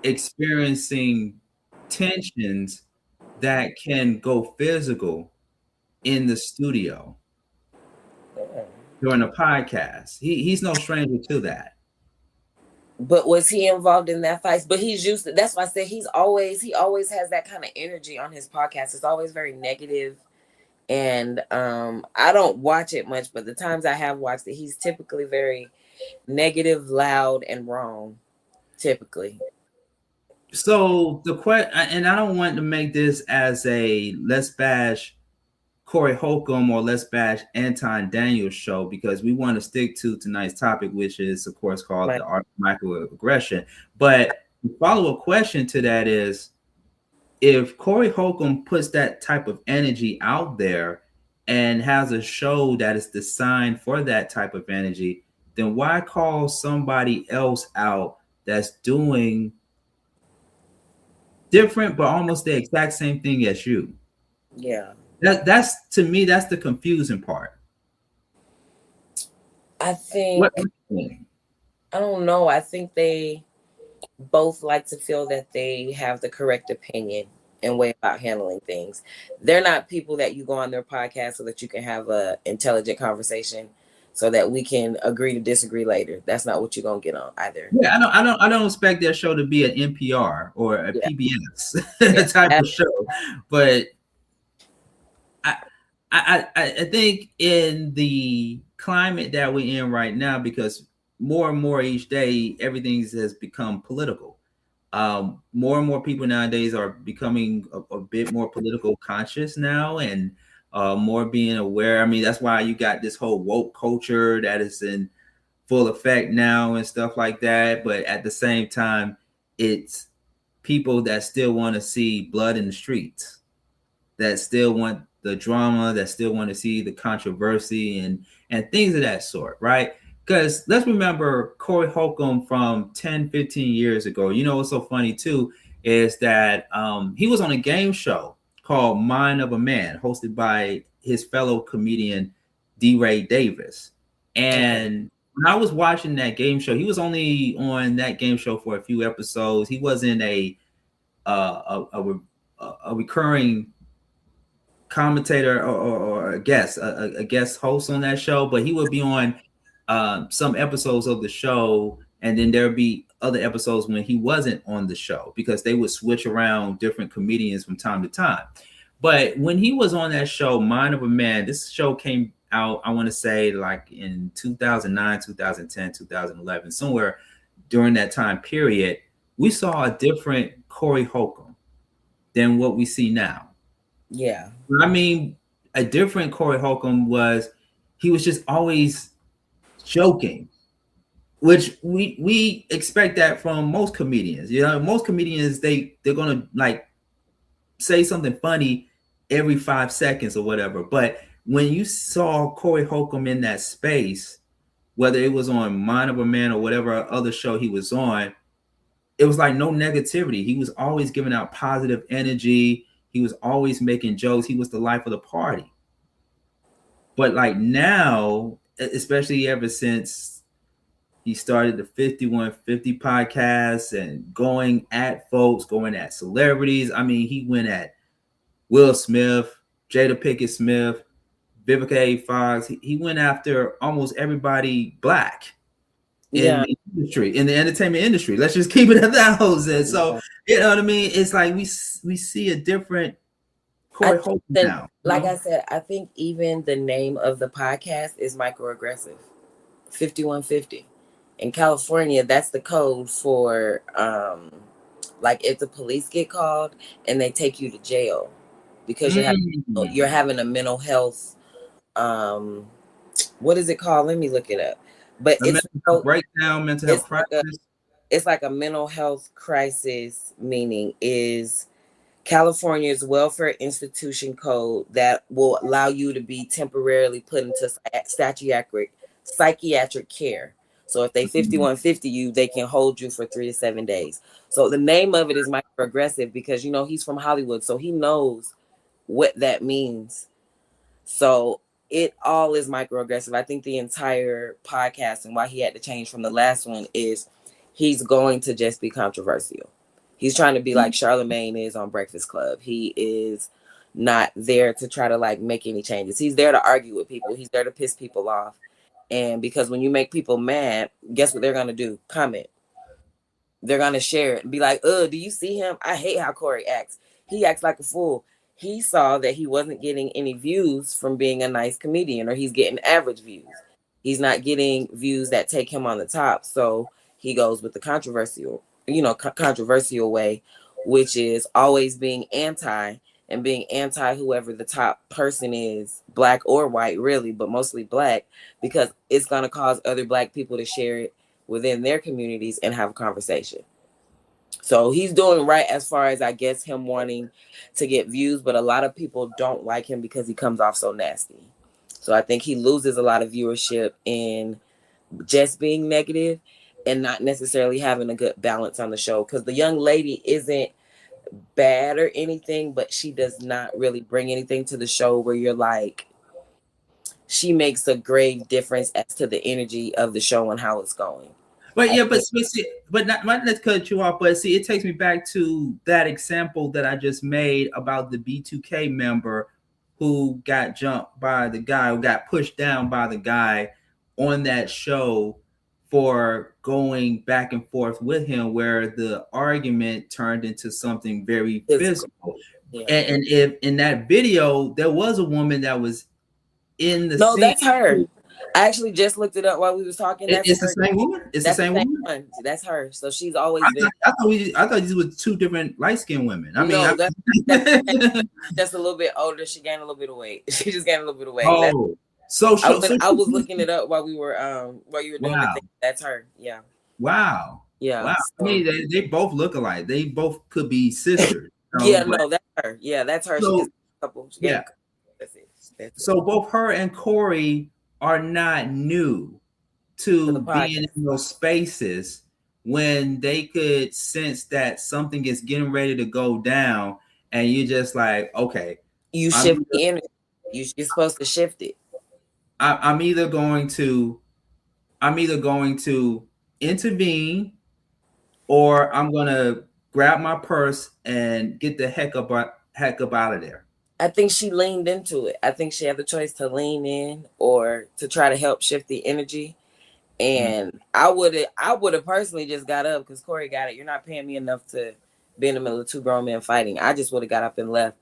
experiencing tensions that can go physical in the studio during a podcast. He's no stranger to that. But was he involved in that fight? But he's used to, that's why I said he always has that kind of energy on his podcast. It's always very negative. And I don't watch it much, but the times I have watched it, he's typically very negative, loud, and wrong. Typically. So the question, and I don't want to make this as a let's bash Corey Holcomb or let's bash Anton Daniels show, because we want to stick to tonight's topic, which is of course called the art of microaggression. But the follow-up question to that is, if Corey Holcomb puts that type of energy out there and has a show that is designed for that type of energy, then why call somebody else out that's doing different but almost the exact same thing as you? Yeah. That's to me, that's the confusing part. I think I don't know. I think they both like to feel that they have the correct opinion and way about handling things. They're not people that you go on their podcast so that you can have a intelligent conversation so that we can agree to disagree later. That's not what you're gonna get on either. Yeah, I don't expect that show to be an NPR or a PBS type of show, but I think in the climate that we're in right now, because more and more each day, everything has become political. More and more people nowadays are becoming a bit more political conscious now, and more being aware. I mean, that's why you got this whole woke culture that is in full effect now and stuff like that. But at the same time, it's people that still want to see blood in the streets, that still want the drama, that still want to see the controversy and things of that sort, right? Because let's remember Corey Holcomb from 10, 15 years ago. You know what's so funny too is that he was on a game show called Mind of a Man, hosted by his fellow comedian D-Ray Davis. And when I was watching that game show, he was only on that game show for a few episodes. He wasn't a recurring commentator or a guest host on that show, but he would be on some episodes of the show, and then there'd be other episodes when he wasn't on the show, because they would switch around different comedians from time to time. But when he was on that show, Mind of a Man, this show came out, I want to say like in 2009, 2010, 2011, somewhere during that time period, we saw a different Corey Holcomb than what we see now. Yeah. I mean, a different Corey Holcomb he was just always joking, which we expect that from most comedians. You know, most comedians, they're gonna like say something funny every 5 seconds or whatever. But when you saw Corey Holcomb in that space, whether it was on Mind of a Man or whatever other show he was on, it was like no negativity. He was always giving out positive energy. He was always making jokes. He was the life of the party. But like now, especially ever since he started the 5150 podcast and going at folks, going at celebrities. I mean, he went at Will Smith, Jada Pinkett Smith, Vivica A. Fox. He went after almost everybody black in the industry, in the entertainment industry. Let's just keep it at that, Jose. So, you know what I mean? It's like we see a different Corey Holcomb now. Like I said, I think even the name of the podcast is Microaggressive 5150. In California, that's the code for like if the police get called and they take you to jail because you're having a mental health what is it called? Let me look it up. But it's mental breakdown, mental health crisis. It's like a mental health crisis, meaning is California's welfare institution code that will allow you to be temporarily put into psychiatric care. So if they 5150 you, they can hold you for 3 to 7 days. So the name of it is Microaggressive because, you know, he's from Hollywood, so he knows what that means. So it all is microaggressive. I think the entire podcast and why he had to change from the last one is he's going to just be controversial. He's trying to be like Charlemagne is on Breakfast Club. He is not there to try to like make any changes. He's there to argue with people. He's there to piss people off. And because when you make people mad, guess what they're going to do? Comment. They're going to share it and be like, do you see him? I hate how Corey acts. He acts like a fool. He saw that he wasn't getting any views from being a nice comedian, or he's getting average views. He's not getting views that take him on the top. So he goes with the controversial way, which is always being anti and being anti whoever the top person is, black or white, really, but mostly black, because it's going to cause other black people to share it within their communities and have a conversation. So he's doing right as far as, I guess, him wanting to get views, but a lot of people don't like him because he comes off so nasty. So I think he loses a lot of viewership in just being negative and not necessarily having a good balance on the show, because the young lady isn't bad or anything, but she does not really bring anything to the show where you're like, she makes a grave difference as to the energy of the show and how it's going. But yeah, but not let's cut you off. But see, it takes me back to that example that I just made about the B2K member who got jumped by the guy, who got pushed down by the guy on that show for going back and forth with him, where the argument turned into something very physical. Yeah. And if in that video there was a woman that was in the scene. That's her. I actually just looked it up while we was talking. It's the same woman. It's the same woman. That's her. So she's always. I thought these were two different light-skinned women. That's just a little bit older. She gained a little bit of weight. She just gained a little bit of weight. Oh, I was looking it up while you were doing the thing. That's her. Yeah. Wow. Yeah. Wow. So, I mean, they both look alike. They both could be sisters. That's her. Yeah, that's her. So, she's a couple. Yeah. That's it. So both her and Corey are not new to being in those spaces when they could sense that something is getting ready to go down, and you're just like, okay, you shift the energy. You're supposed to shift it. I'm either going to intervene, or I'm gonna grab my purse and get the heck up out of there. I think she leaned into it. I think she had the choice to lean in or to try to help shift the energy. And I would have personally just got up, because Corey got it. You're not paying me enough to be in the middle of two grown men fighting. I just would have got up and left.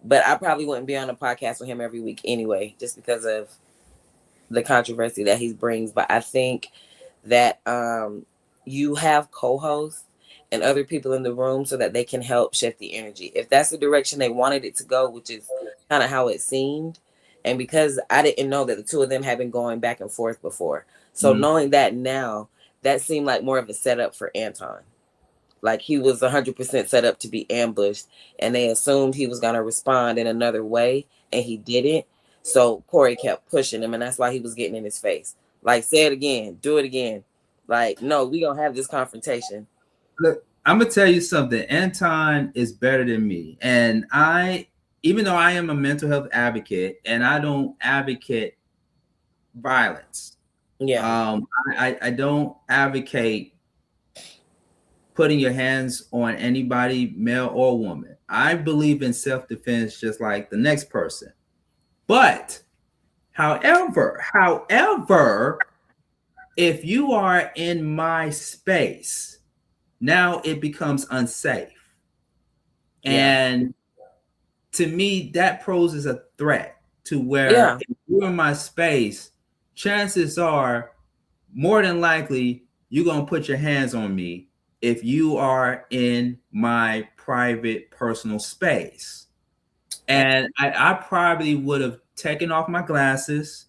But I probably wouldn't be on a podcast with him every week anyway, just because of the controversy that he brings. But I think that you have co-hosts and other people in the room so that they can help shift the energy. If that's the direction they wanted it to go, which is kind of how it seemed. And because I didn't know that the two of them had been going back and forth before. So knowing that now, that seemed like more of a setup for Anton. Like he was 100% set up to be ambushed, and they assumed he was going to respond in another way, and he didn't. So Corey kept pushing him, and that's why he was getting in his face. Like, say it again, do it again. Like, no, we going to have this confrontation. I'm gonna tell you something. Anton is better than me, and even though I am a mental health advocate, and I don't advocate violence. Yeah. I don't advocate putting your hands on anybody, male or woman. I believe in self-defense just like the next person. But however, if you are in my space, now it becomes unsafe. Yeah. And to me, that poses a threat to where Yeah. if you're in my space, chances are more than likely you're going to put your hands on me if you are in my private personal space. And I probably would have taken off my glasses,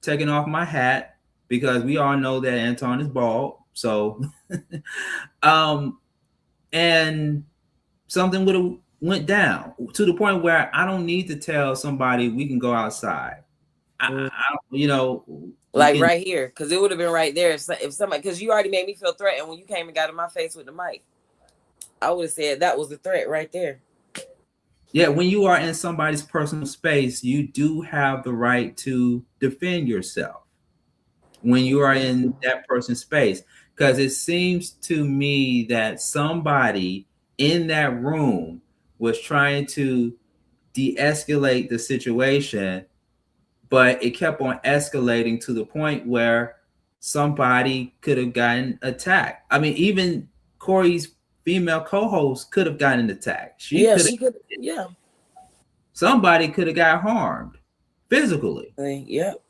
taken off my hat, because we all know that Anton is bald. So and something would have went down to the point where I don't need to tell somebody we can go outside. You know, we Like can. right here, because it would have been right there if somebody, because you already made me feel threatened when you came and got in my face with the mic. I would have said that was the threat right there. Yeah, when you are in somebody's personal space, you do have the right to defend yourself when you are in that person's space. Because it seems to me that somebody in that room was trying to de-escalate the situation, but it kept on escalating to the point where somebody could have gotten attacked. I mean, even Corey's female co-host could have gotten attacked. She Yeah, could she could. have. Yeah. Somebody could have got harmed physically. Yep.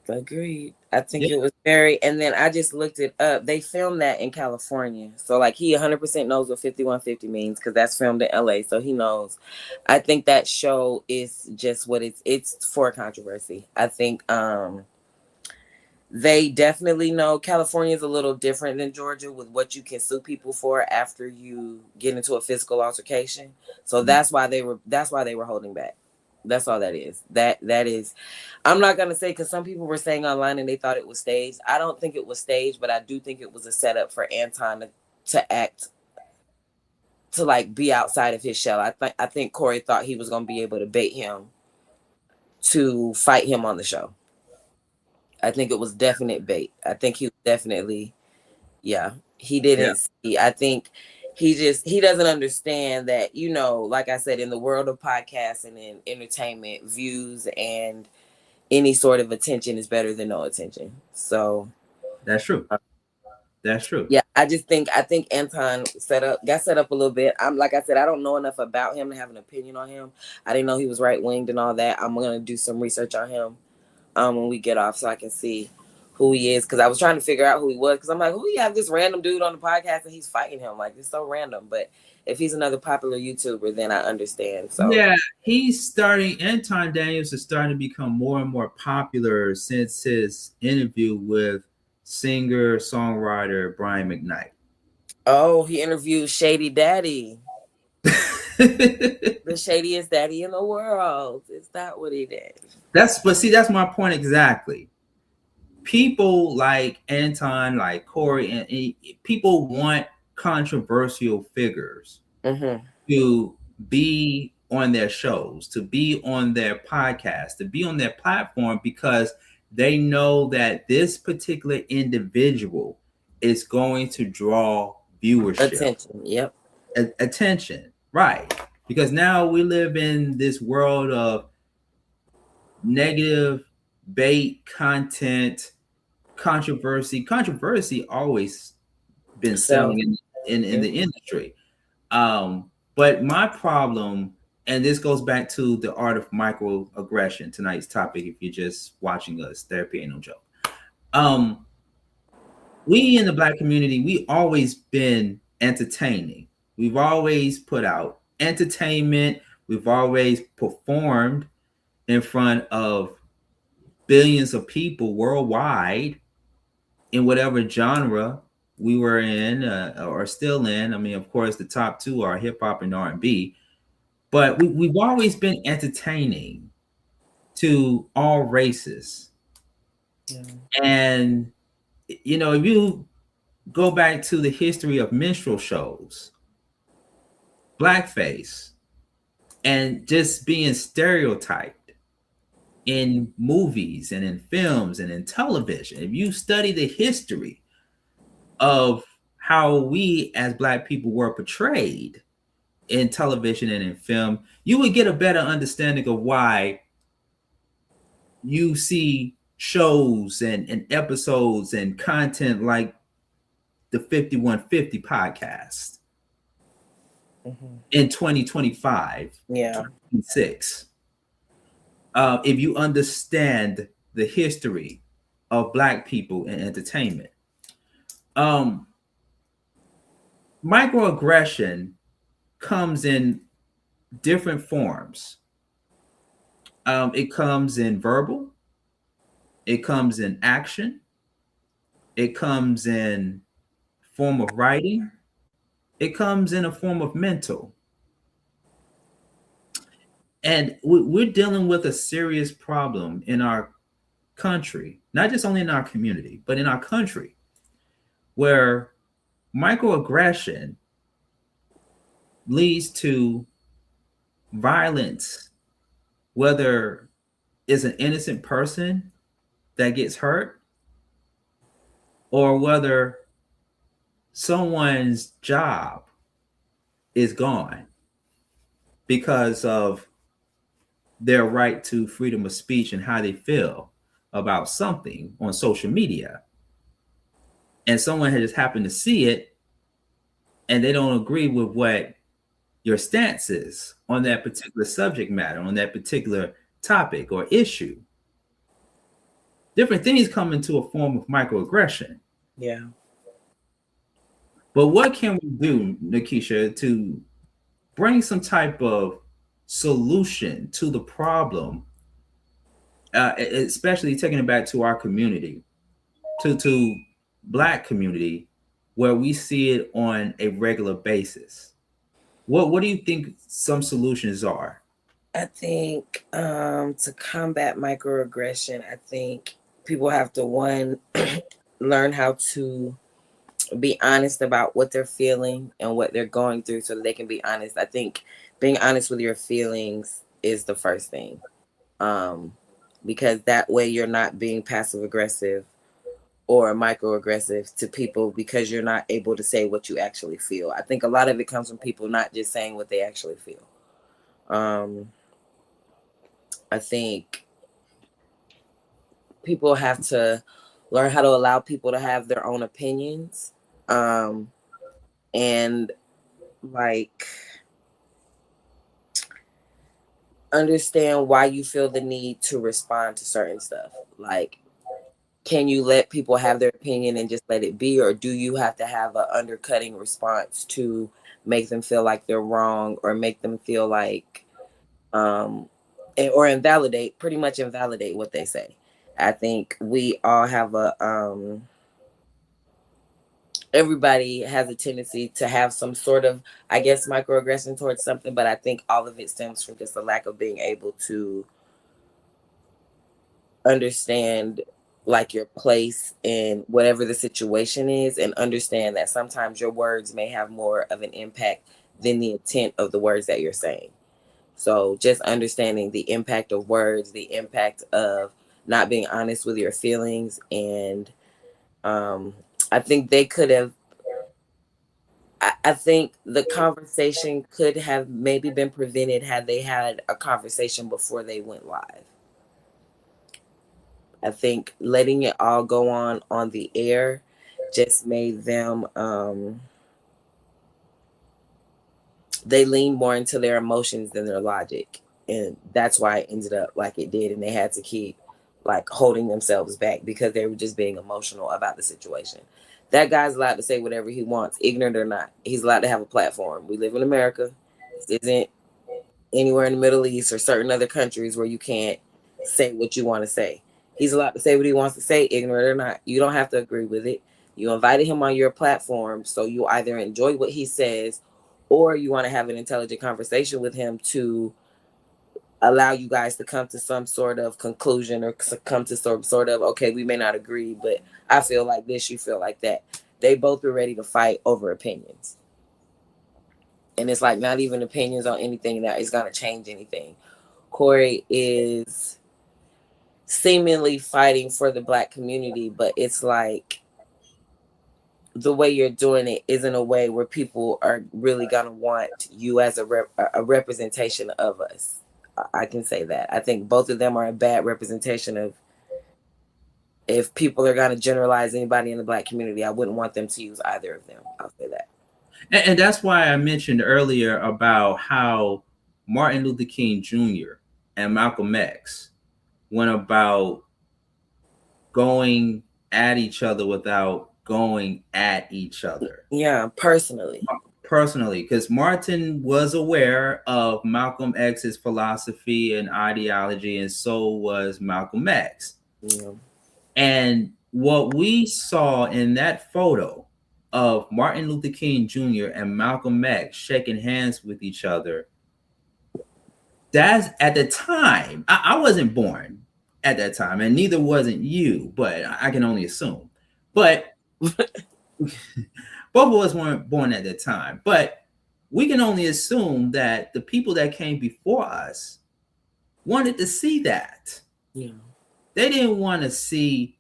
Agreed. I think Yeah, it was very, and then I just looked it up. They filmed that in California. So like he 100% knows what 5150 means because that's filmed in LA. So he knows. I think that show is just what it's for controversy. I think they definitely know California is a little different than Georgia with what you can sue people for after you get into a physical altercation. So that's why they were holding back. That's all that is. That is, I'm not gonna say, because some people were saying online and they thought it was staged. I don't think it was staged, but I do think it was a setup for Anton to act, to like be outside of his shell. I think Corey thought he was gonna be able to bait him to fight him on the show. I think it was definite bait. I think he was definitely, yeah. He yeah, didn't see. I think he doesn't understand that, like I said, in the world of podcasts and in entertainment, views and any sort of attention is better than no attention. So that's true. That's true. yeah, I think Anton got set up a little bit. I'm like I said, I don't know enough about him to have an opinion on him. I didn't know he was right winged and all that. I'm gonna do some research on him when we get off so I can see who he is, because I was trying to figure out who he was, because I'm like, who you have this random dude on the podcast and he's fighting him? Like, it's so random. But if he's another popular YouTuber, then I understand. So Yeah, Anton Daniels is starting to become more and more popular since his interview with singer-songwriter Brian McKnight. oh, he interviewed Shady Daddy. The shadiest daddy in the world. Is that what he did? That's my point exactly. People like Anton, like Corey, and people want controversial figures to be on their shows, to be on their podcast, to be on their platform, because they know that this particular individual is going to draw viewership. Attention. Yep. Attention. Right. Because now we live in this world of negative bait content, controversy always been selling in the industry. But my problem, and this goes back to the art of microaggression, tonight's topic, if you're just watching us, therapy ain't no joke. We in the Black community, we always been entertaining. We've always put out entertainment. We've always performed in front of billions of people worldwide in whatever genre we were in or still in. I mean, of course, the top two are hip hop and R&B, but we've always been entertaining to all races. Yeah. And if you go back to the history of minstrel shows, blackface, and just being stereotyped in movies and in films and in television. If you study the history of how we as Black people were portrayed in television and in film, you would get a better understanding of why you see shows and episodes and content like the 5150 podcast in 2025, Yeah. 26. If you understand the history of Black people in entertainment. Microaggression comes in different forms. It comes in verbal, it comes in action, it comes in form of writing, it comes in a form of mental. And we're dealing with a serious problem in our country, not just only in our community, but in our country, where microaggression leads to violence, whether it's an innocent person that gets hurt or whether someone's job is gone because of their right to freedom of speech and how they feel about something on social media. And someone has just happened to see it and they don't agree with what your stance is on that particular subject matter, on that particular topic or issue. Different things come into a form of microaggression. Yeah. But what can we do, Nakesha, to bring some type of solution to the problem, especially taking it back to our community, to Black community, where we see it on a regular basis? What do you think some solutions are? I think to combat microaggression, I think people have to, one, learn how to be honest about what they're feeling and what they're going through so that they can be honest. I think being honest with your feelings is the first thing, because that way you're not being passive aggressive or microaggressive to people because you're not able to say what you actually feel. I think a lot of it comes from people not just saying what they actually feel. I think people have to learn how to allow people to have their own opinions, and like understand why you feel the need to respond to certain stuff. Like, can you let people have their opinion and just let it be, or do you have to have an undercutting response to make them feel like they're wrong or make them feel like or pretty much invalidate what they say? I think we all have everybody has a tendency to have some sort of, I guess, microaggression towards something, but I think all of it stems from just a lack of being able to understand like your place in whatever the situation is, and understand that sometimes your words may have more of an impact than the intent of the words that you're saying. So just understanding the impact of words, the impact of not being honest with your feelings. And I think they could have, I think the conversation could have maybe been prevented had they had a conversation before they went live. I think letting it all go on the air just made them, they leaned more into their emotions than their logic. And that's why it ended up like it did. And they had to keep like holding themselves back because they were just being emotional about the situation. That guy's allowed to say whatever he wants, ignorant or not. He's allowed to have a platform. We live in America. This isn't anywhere in the Middle East or certain other countries where you can't say what you want to say. He's allowed to say what he wants to say, ignorant or not. You don't have to agree with it. You invited him on your platform, so you either enjoy what he says or you want to have an intelligent conversation with him to allow you guys to come to some sort of conclusion or come to some sort of, okay, we may not agree, but I feel like this, you feel like that. they both were ready to fight over opinions. And it's like not even opinions on anything that is going to change anything. Corey is seemingly fighting for the Black community, but it's like the way you're doing it isn't a way where people are really going to want you as a representation of us. I can say that. I think both of them are a bad representation of, if people are going to generalize anybody in the Black community, I wouldn't want them to use either of them. I'll say that. And that's why I mentioned earlier about how Martin Luther King Jr. and Malcolm X went about going at each other without going at each other. Yeah, personally, because Martin was aware of Malcolm X's philosophy and ideology, and so was Malcolm X. Yeah. And what we saw in that photo of Martin Luther King Jr. and Malcolm X shaking hands with each other, that's at the time, I wasn't born at that time, and neither wasn't you, but I can only assume. But both of us weren't born at that time, but we can only assume that the people that came before us wanted to see that. Yeah. They didn't want to see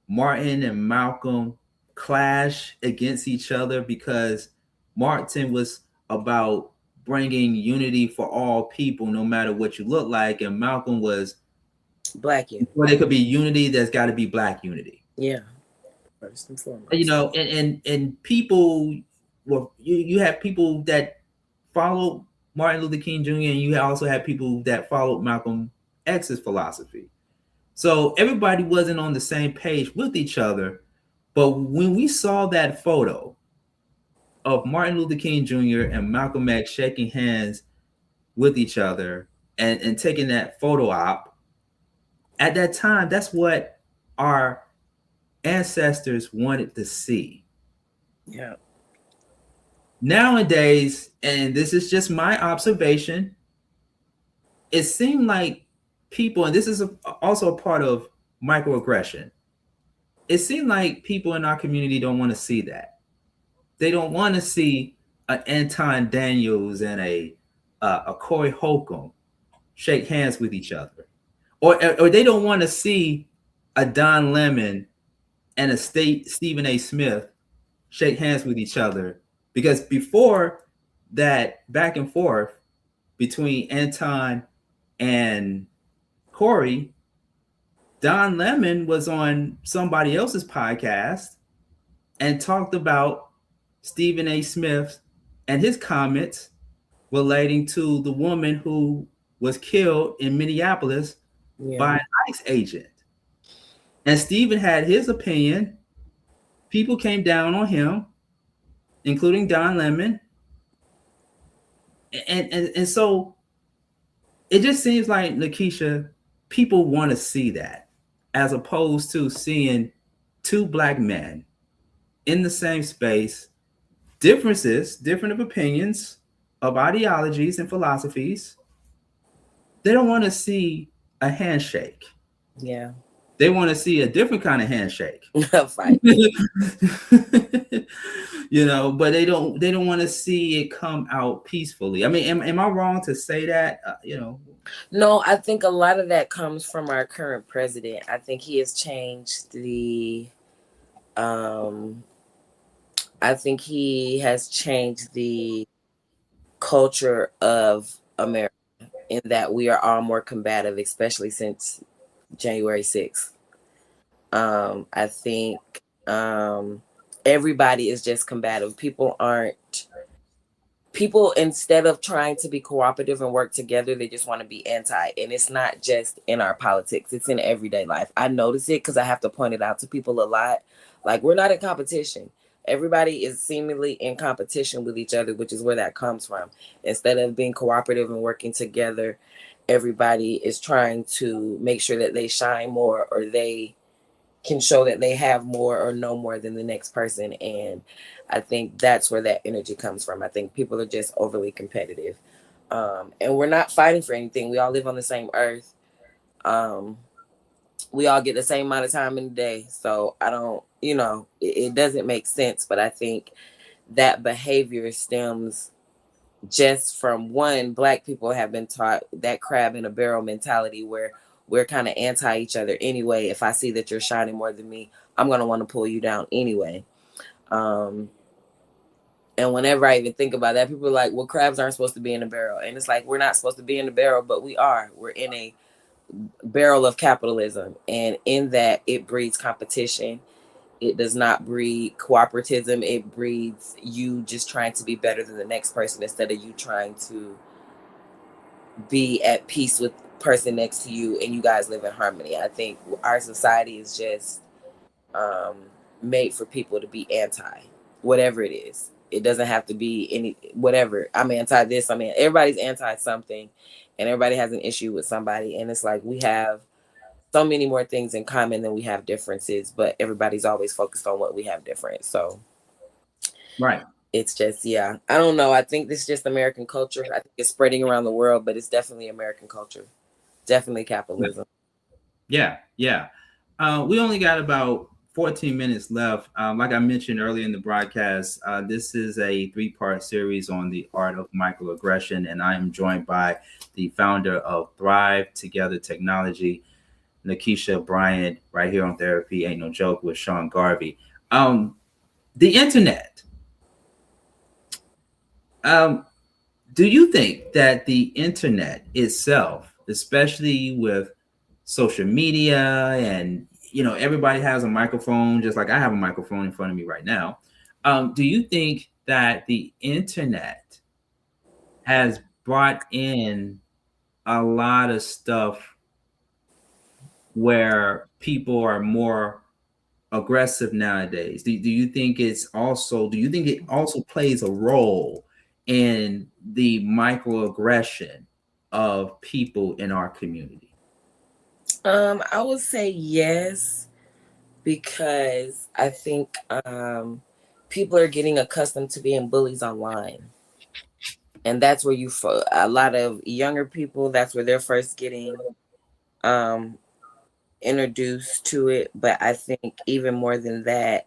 Martin and Malcolm clash against each other, because Martin was about bringing unity for all people, no matter what you look like, and Malcolm was Black unity. Well, there could be unity. There's got to be Black unity. Yeah, first and foremost. You know, and people, well, you have people that follow Martin Luther King Jr. and you also have people that followed Malcolm X's philosophy. So everybody wasn't on the same page with each other. But when we saw that photo of Martin Luther King Jr. and Malcolm X shaking hands with each other and taking that photo op, at that time, that's what our ancestors wanted to see. Yeah. Nowadays, and this is just my observation, it seemed like people, and this is also a part of microaggression, it seemed like people in our community don't want to see that. They don't want to see an Anton Daniels and a Corey Holcomb shake hands with each other. Or they don't want to see a Don Lemon and a Stephen A. Smith shake hands with each other. Because before that back and forth between Anton and Corey, Don Lemon was on somebody else's podcast and talked about Stephen A. Smith and his comments relating to the woman who was killed in Minneapolis by an ICE agent. And Stephen had his opinion. People came down on him, including Don Lemon. And so it just seems like, Nakesha, people want to see that, as opposed to seeing two Black men in the same space, different of opinions, of ideologies and philosophies. They don't want to see a handshake. Yeah. They want to see a different kind of handshake. Fight. You know, but they don't want to see it come out peacefully. I mean, am I wrong to say that? You know? No, I think a lot of that comes from our current president. I think he has changed the culture of America, in that we are all more combative, especially since January 6th. I think everybody is just combative. People, instead of trying to be cooperative and work together, they just want to be anti. And it's not just in our politics, it's in everyday life. I notice it because I have to point it out to people a lot. Like, we're not in competition. Everybody is seemingly in competition with each other, which is where that comes from. Instead of being cooperative and working together, everybody is trying to make sure that they shine more, or they can show that they have more or know more than the next person. And I think that's where that energy comes from. I think people are just overly competitive. And we're not fighting for anything. We all live on the same earth. We all get the same amount of time in the day. So I don't you know, it doesn't make sense. But I think that behavior stems just from one, Black people have been taught that crab in a barrel mentality where we're kind of anti each other anyway. If I see that you're shining more than me, I'm going to want to pull you down anyway. And whenever I even think about that, people are like, well, crabs aren't supposed to be in a barrel. And it's like, we're not supposed to be in a barrel, but we are. We're in a barrel of capitalism. And in that, it breeds competition. It does not breed cooperativism. It breeds you just trying to be better than the next person instead of you trying to be at peace with the person next to you and you guys live in harmony. I think our society is just made for people to be anti whatever it is. It doesn't have to be any whatever. I'm anti this. Everybody's anti something, and everybody has an issue with somebody. And it's like we have so many more things in common than we have differences, but everybody's always focused on what we have different. So, right. It's just, yeah, I don't know. I think this is just American culture. I think it's spreading around the world, but it's definitely American culture. Definitely capitalism. Yeah. We only got about 14 minutes left. Like I mentioned earlier in the broadcast, this is a 3-part series on the art of microaggression, and I am joined by the founder of Thrive Together Technology, Nakesha Bryant, right here on Therapy Ain't No Joke with Sean Garvey. The internet. Do you think that the internet itself, especially with social media and, you know, everybody has a microphone, just like I have a microphone in front of me right now. Do you think that the internet has brought in a lot of stuff where people are more aggressive nowadays? Do you think it also plays a role in the microaggression of people in our community? I would say yes, because I think people are getting accustomed to being bullies online. And that's where a lot of younger people, that's where they're first getting introduced to it. But I think even more than that,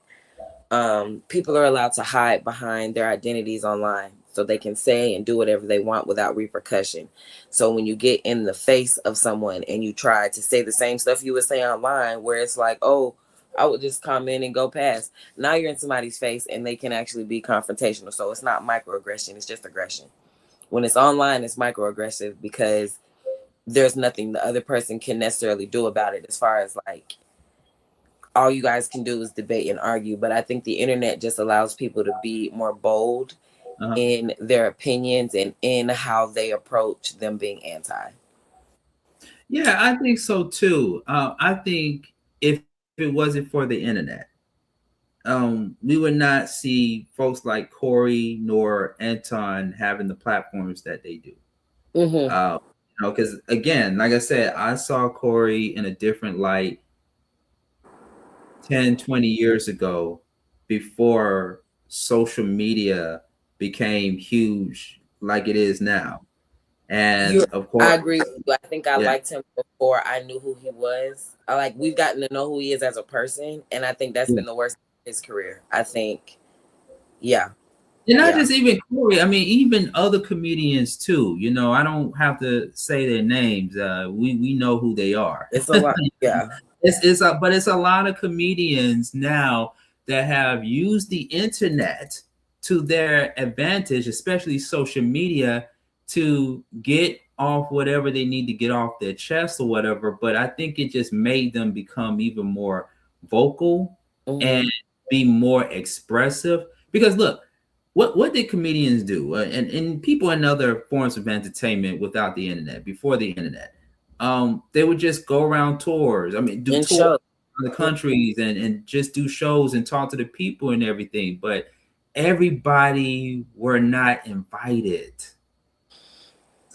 people are allowed to hide behind their identities online so they can say and do whatever they want without repercussion. So when you get in the face of someone and you try to say the same stuff you would say online, where it's like, oh, I would just come in and go past. Now you're in somebody's face and they can actually be confrontational. So it's not microaggression, it's just aggression. When it's online, it's microaggressive because there's nothing the other person can necessarily do about it, as far as like, all you guys can do is debate and argue. But I think the internet just allows people to be more bold in their opinions and in how they approach them being anti. Yeah, I think so too. I think if it wasn't for the internet, we would not see folks like Corey nor Anton having the platforms that they do. You know, because again, like I said, I saw Corey in a different light 10, 20 years ago, before social media became huge like it is now. And of course, I agree with you. I think I liked him before I knew who he was. We've gotten to know who he is as a person, and I think that's been the worst of his career. I think, and not just even Corey. I mean, even other comedians too. You know, I don't have to say their names. We know who they are. It's a lot. But it's a lot of comedians now that have used the internet to their advantage, especially social media, to get off whatever they need to get off their chest or whatever. But I think it just made them become even more vocal and be more expressive. Because look, what did comedians do? And people in other forms of entertainment without the internet, before the internet, they would just go around tours. I mean, do tours in the countries and just do shows and talk to the people and everything. But everybody were not invited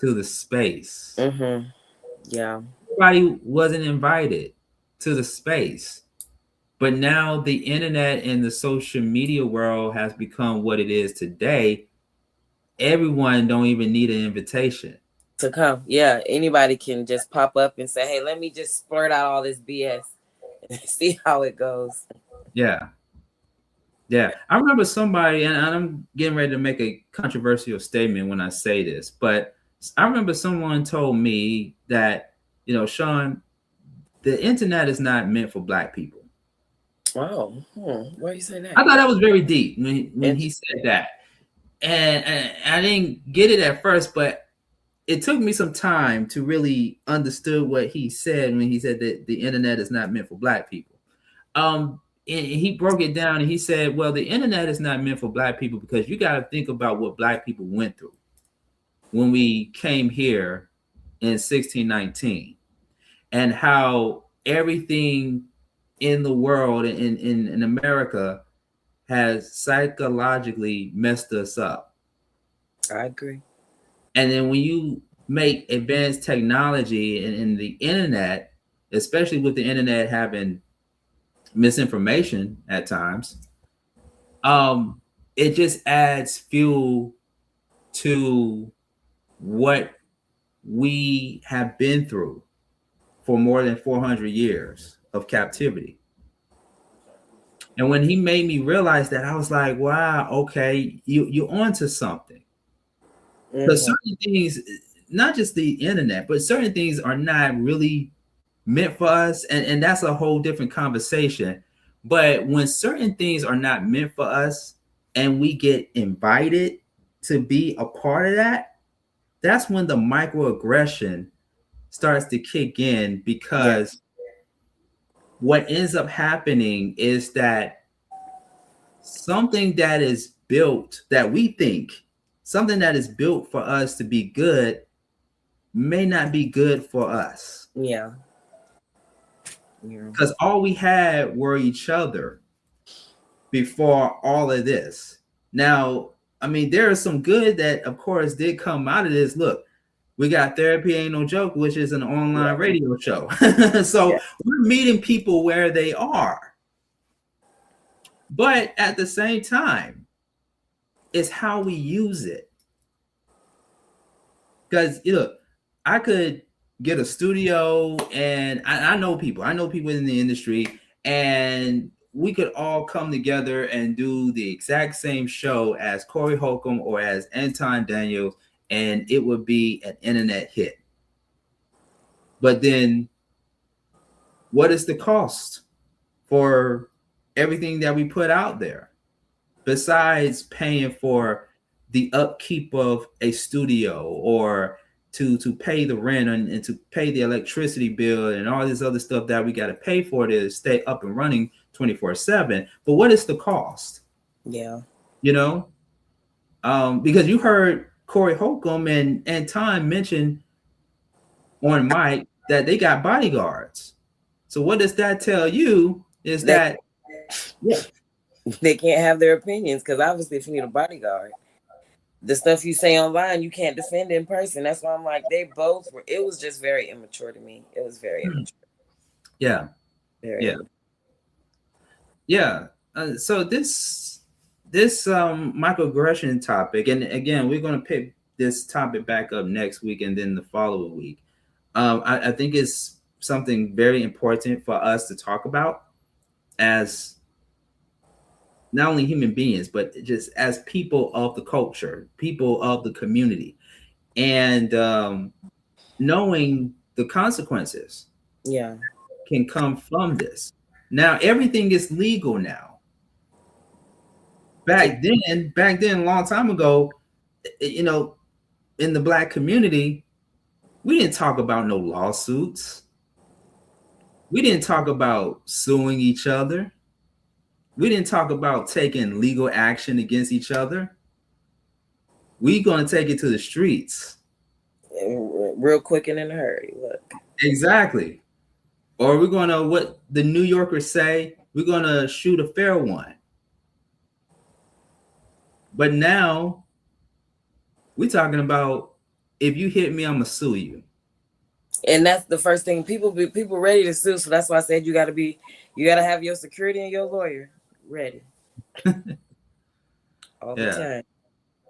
to the space. Yeah. Everybody wasn't invited to the space. But now the internet and the social media world has become what it is today. Everyone don't even need an invitation to come. Yeah, anybody can just pop up and say, hey, let me just splurt out all this BS and see how it goes. Yeah. Yeah. I remember somebody, and I'm getting ready to make a controversial statement when I say this, but I remember someone told me that, Sean, the internet is not meant for Black people. Wow. Why are you saying that? I thought that was very deep when he said that. And I didn't get it at first, but it took me some time to really understood what he said when he said that the internet is not meant for Black people. And he broke it down and he said, well, the internet is not meant for Black people because you got to think about what Black people went through when we came here in 1619 and how everything in the world in America has psychologically messed us up. I agree. And then when you make advanced technology and the internet, especially with the internet having misinformation at times, it just adds fuel to what we have been through for more than 400 years of captivity. And when he made me realize that, I was like, wow, okay, you're onto something. But certain things, not just the internet, but certain things are not really meant for us. And that's a whole different conversation. But when certain things are not meant for us and we get invited to be a part of that, that's when the microaggression starts to kick in, because what ends up happening is that something that is built, that we think, something that is built for us to be good may not be good for us. Yeah. Because all we had were each other before all of this. Now, I mean, there is some good that, of course, did come out of this. Look, we got Therapy Ain't No Joke, which is an online radio show. So we're meeting people where they are. But at the same time, it's how we use it. Because, look, I could get a studio, and I know people in the industry, and we could all come together and do the exact same show as Corey Holcomb or as Anton Daniels, and it would be an internet hit. But then what is the cost for everything that we put out there, besides paying for the upkeep of a studio, or to pay the rent and to pay the electricity bill and all this other stuff that we got to pay for to stay up and running 24/7. But what is the cost? Yeah. Because you heard Corey Holcomb and Time mention on mic that they got bodyguards. So what does that tell you is that they can't have their opinions, because obviously if you need a bodyguard, the stuff you say online, you can't defend in person. That's why I'm like, they both were, it was just very immature to me. It was very immature. Yeah. Very immature. Yeah. So this microaggression topic, and again, we're going to pick this topic back up next week and then the following week. I think it's something very important for us to talk about as not only human beings, but just as people of the culture, people of the community, and knowing the consequences can come from this. Now, everything is legal now. Back then, a long time ago, in the Black community, we didn't talk about no lawsuits. We didn't talk about suing each other. We didn't talk about taking legal action against each other. We're going to take it to the streets. Real quick and in a hurry. Look. Exactly. Or we're going to, what the New Yorkers say, we're going to shoot a fair one. But now we're talking about, if you hit me, I'm going to sue you. And that's the first thing. People ready to sue. So that's why I said you got to have your security and your lawyer ready. All the time.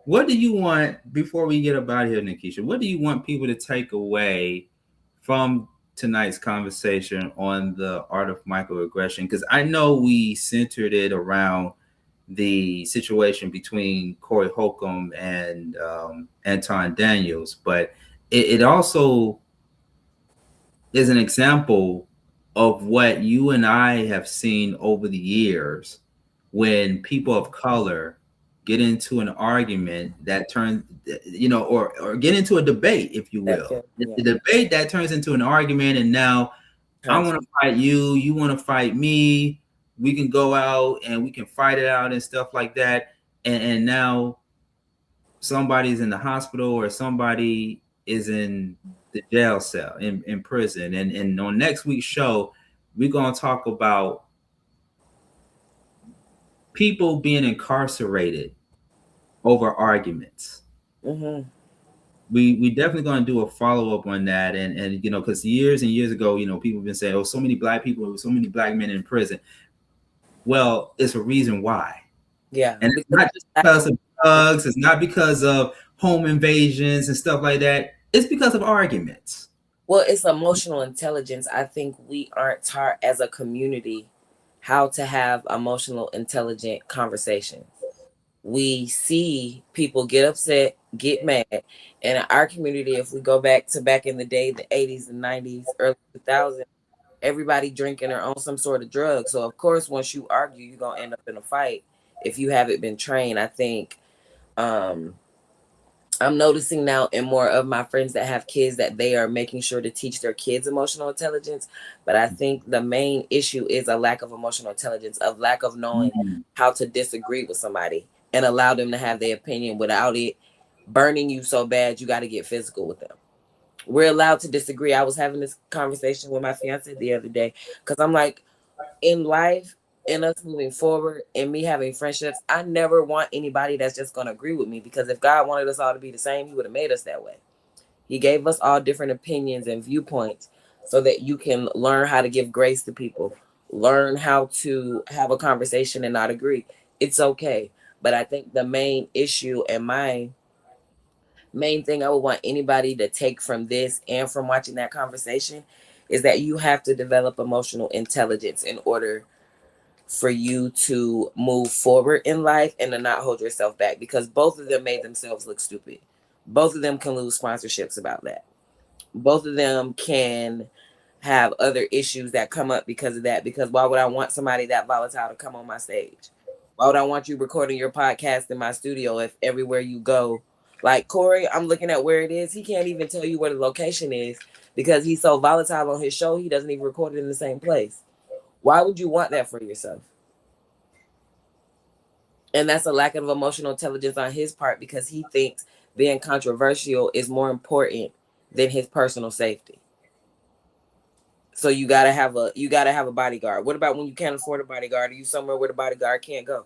What do you want, before we get up out of here, Nakesha, what do you want people to take away from tonight's conversation on the art of microaggression, because I know we centered it around the situation between Corey Holcomb and Anton Daniels, but it also is an example of what you and I have seen over the years when people of color get into an argument that turns, or get into a debate, if you will. The debate that turns into an argument, and now I want to fight you, you want to fight me. We can go out and we can fight it out and stuff like that. And now somebody's in the hospital or somebody is in the jail cell in prison. And on next week's show, we're going to talk about people being incarcerated over arguments. Mm-hmm. We definitely going to do a follow-up on that. And because years and years ago, people have been saying, oh, so many black people, so many black men in prison. Well, it's a reason why. Yeah. And it's not just because of drugs, it's not because of home invasions and stuff like that. It's because of arguments. Well, it's emotional intelligence. I think we aren't taught as a community how to have emotional, intelligent conversations. We see people get upset, get mad. And in our community, if we go back in the day, the 80s and 90s, early 2000s, everybody drinking or on some sort of drug. So, of course, once you argue, you're going to end up in a fight if you haven't been trained. I think I'm noticing now in more of my friends that have kids that they are making sure to teach their kids emotional intelligence. But I think the main issue is a lack of emotional intelligence, of lack of knowing how to disagree with somebody and allow them to have their opinion without it burning you so bad you got to get physical with them. We're allowed to disagree. I was having this conversation with my fiance the other day because I'm like, in life, in us moving forward, and me having friendships, I never want anybody that's just going to agree with me, because if God wanted us all to be the same, he would have made us that way. He gave us all different opinions and viewpoints so that you can learn how to give grace to people, learn how to have a conversation and not agree. It's okay. But I think the main issue and my main thing I would want anybody to take from this and from watching that conversation is that you have to develop emotional intelligence in order for you to move forward in life and to not hold yourself back, because both of them made themselves look stupid. Both of them can lose sponsorships about that. Both of them can have other issues that come up because of that. Because why would I want somebody that volatile to come on my stage? Why would I want you recording your podcast in my studio if everywhere you go, like Corey, I'm looking at where it is. He can't even tell you where the location is because he's so volatile on his show. He doesn't even record it in the same place. Why would you want that for yourself? And that's a lack of emotional intelligence on his part, because he thinks being controversial is more important than his personal safety. So you gotta have a bodyguard. What about when you can't afford a bodyguard? Are you somewhere where the bodyguard can't go?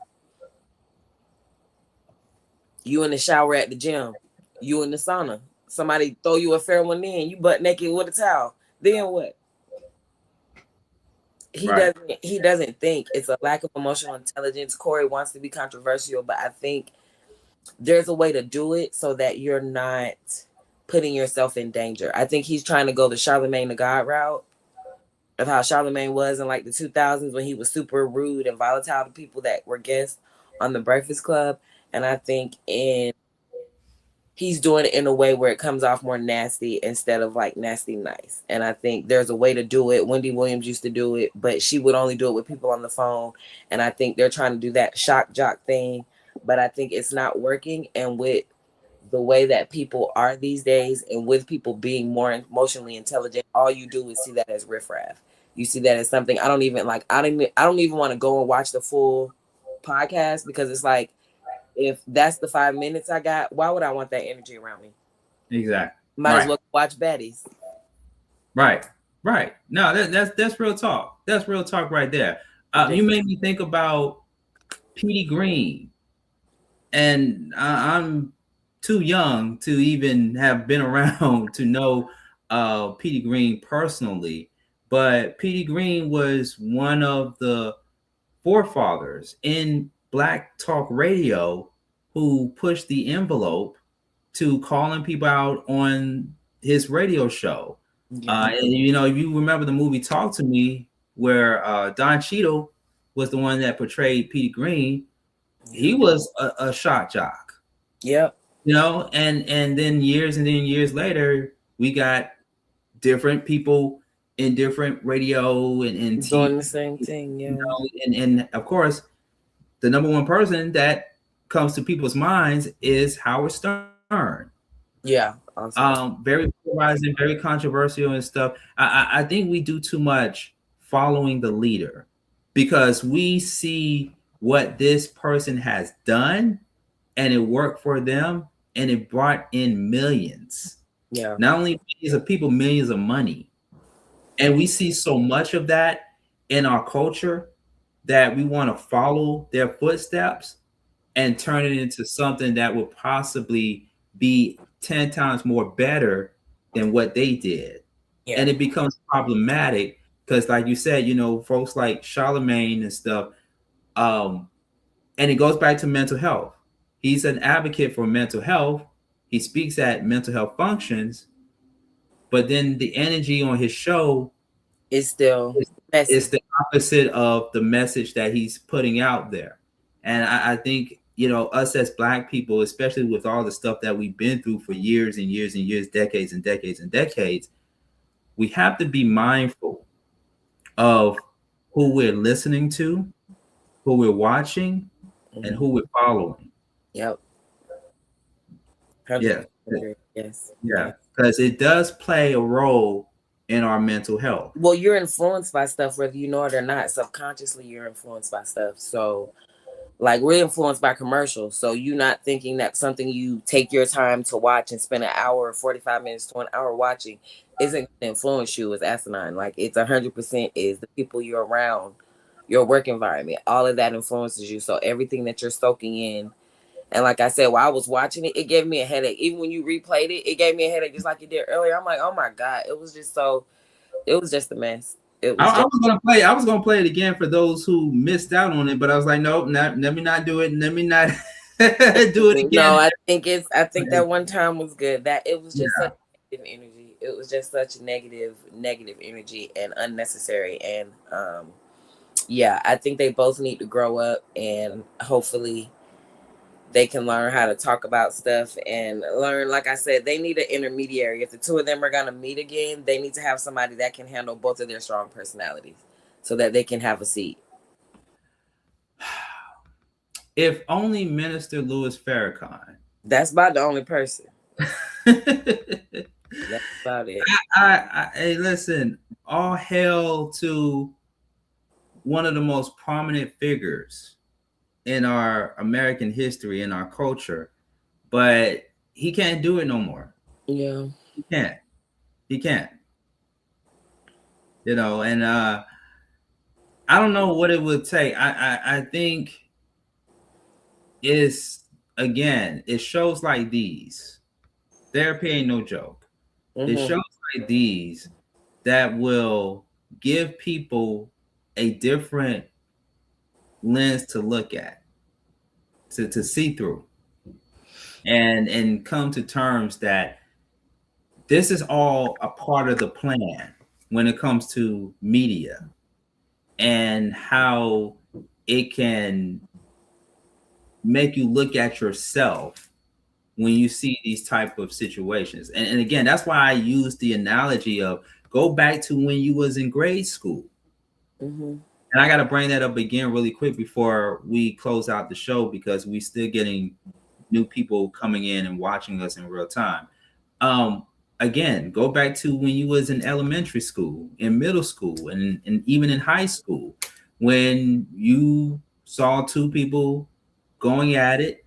You in the shower at the gym, you in the sauna. Somebody throw you a fair one in, you butt naked with a towel. Then what? He doesn't think. It's a lack of emotional intelligence. Corey wants to be controversial, but I think there's a way to do it so that you're not putting yourself in danger. I think he's trying to go the Charlemagne the God route of how Charlemagne was in like the 2000s when he was super rude and volatile to people that were guests on the Breakfast Club. And I think he's doing it in a way where it comes off more nasty instead of like nasty nice. And I think there's a way to do it. Wendy Williams used to do it, but she would only do it with people on the phone. And I think they're trying to do that shock jock thing, but I think it's not working. And with the way that people are these days, and with people being more emotionally intelligent, all you do is see that as riffraff. You see that as something I don't even want to go and watch the full podcast, because it's like, if that's the 5 minutes I got, why would I want that energy around me? Exactly. Might as well watch baddies. Right. No, that's real talk. That's real talk right there. You made me think about Petey Green, and I'm too young to even have been around to know Petey Green personally, but Petey Green was one of the forefathers in Black Talk Radio who pushed the envelope to calling people out on his radio show. And you know, if you remember the movie Talk to Me, where Don Cheadle was the one that portrayed Peter Green, he was a shock jock. Yep. You know, and then years later, we got different people in different radio and Doing TV, the same thing, yeah. you know, and of course, the number one person that comes to people's minds is Howard Stern. Yeah. Awesome. Very polarizing, very controversial and stuff. I think we do too much following the leader because we see what this person has done and it worked for them and it brought in millions. Yeah. Not only millions of people, millions of money. And we see so much of that in our culture that we want to follow their footsteps and turn it into something that will possibly be 10 times more better than what they did. Yeah. And it becomes problematic because, like you said, you know, folks like Charlemagne and stuff, and it goes back to mental health. He's an advocate for mental health. He speaks at mental health functions, but then the energy on his show is still it's the opposite of the message that he's putting out there. And I think, you know, us as Black people, especially with all the stuff that we've been through for years and years and years, decades and decades and decades, we have to be mindful of who we're listening to, who we're watching, and who we're following. Yep. Yeah. Yes. Yeah. Because it does play a role in our mental health. Well, you're influenced by stuff, whether you know it or not. Subconsciously, you're influenced by stuff. So, like, we're influenced by commercials. So you're not thinking that something you take your time to watch and spend an hour or 45 minutes to an hour watching isn't going to influence you is asinine. Like, it's 100% is the people you're around, your work environment. All of that influences you. So everything that you're soaking in. And like I said, while I was watching it, it gave me a headache. Even when you replayed it, it gave me a headache just like it did earlier. I'm like, oh my God, it was just a mess. I was gonna play it again for those who missed out on it, but I was like, nope, let me not do it. Let me not do it again. No, I think that one time was good. That it was just such negative energy. It was just such negative energy and unnecessary. And I think they both need to grow up and hopefully they can learn how to talk about stuff and learn, like I said, they need an intermediary. If the two of them are going to meet again, they need to have somebody that can handle both of their strong personalities so that they can have a seat. If only Minister Louis Farrakhan. That's about the only person. That's about it. Hey, listen, all hail to one of the most prominent figures in our American history, in our culture, but he can't do it no more. Yeah. He can't. You know, and I don't know what it would take. I think it's, again, it shows like these. Therapy ain't no joke. It shows like these that will give people a different lens to look at, to see through, and come to terms that this is all a part of the plan when it comes to media and how it can make you look at yourself when you see these type of situations. And again, that's why I use the analogy of go back to when you was in grade school. And I got to bring that up again really quick before we close out the show, because we still getting new people coming in and watching us in real time. Again, go back to when you was in elementary school, in middle school, and even in high school, when you saw two people going at it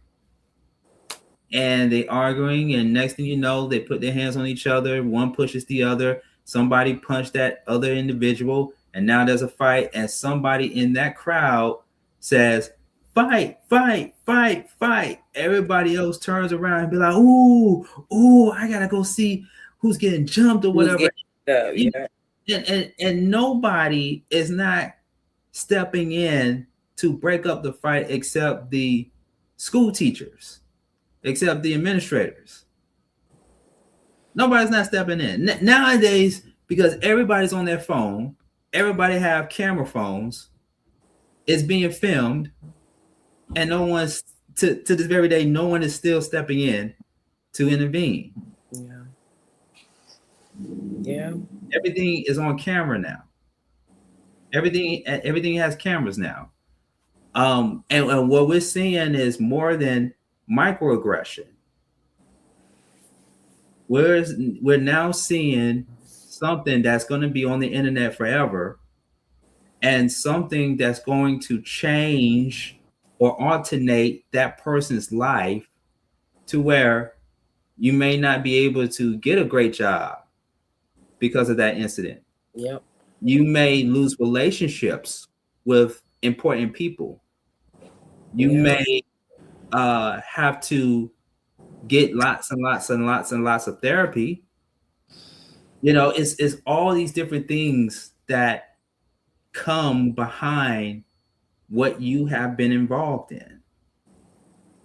and they arguing, and next thing you know, they put their hands on each other. One pushes the other. Somebody punched that other individual. And now there's a fight, and somebody in that crowd says, fight, fight, fight, fight. Everybody else turns around and be like, ooh, I gotta go see who's getting jumped or whatever. And nobody is not stepping in to break up the fight except the school teachers, except the administrators. Nobody's not stepping in. Nowadays, because everybody's on their phone. Everybody have camera phones. It's being filmed, and no one's to this very day. No one is still stepping in to intervene. Yeah. Yeah. Everything is on camera now. Everything has cameras now. And what we're seeing is more than microaggression. We're now seeing something that's going to be on the internet forever, and something that's going to change or alternate that person's life to where you may not be able to get a great job because of that incident. Yep. You may lose relationships with important people. You may have to get lots and lots and lots and lots of therapy. It's all these different things that come behind what you have been involved in.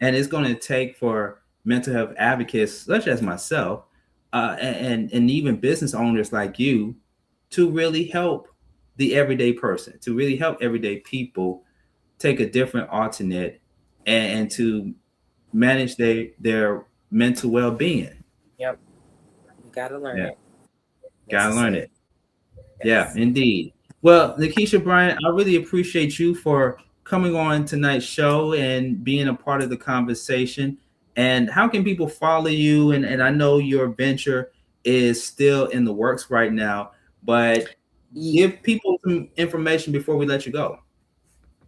And it's going to take for mental health advocates such as myself, and even business owners like you, to really help the everyday person, to really help everyday people take a different alternate and to manage their mental well-being. Yep. You gotta learn it. Gotta learn it. Yes. Yeah, indeed. Well, Nakesha, Bryant, I really appreciate you for coming on tonight's show and being a part of the conversation. And how can people follow you? And I know your venture is still in the works right now, but give people some information before we let you go.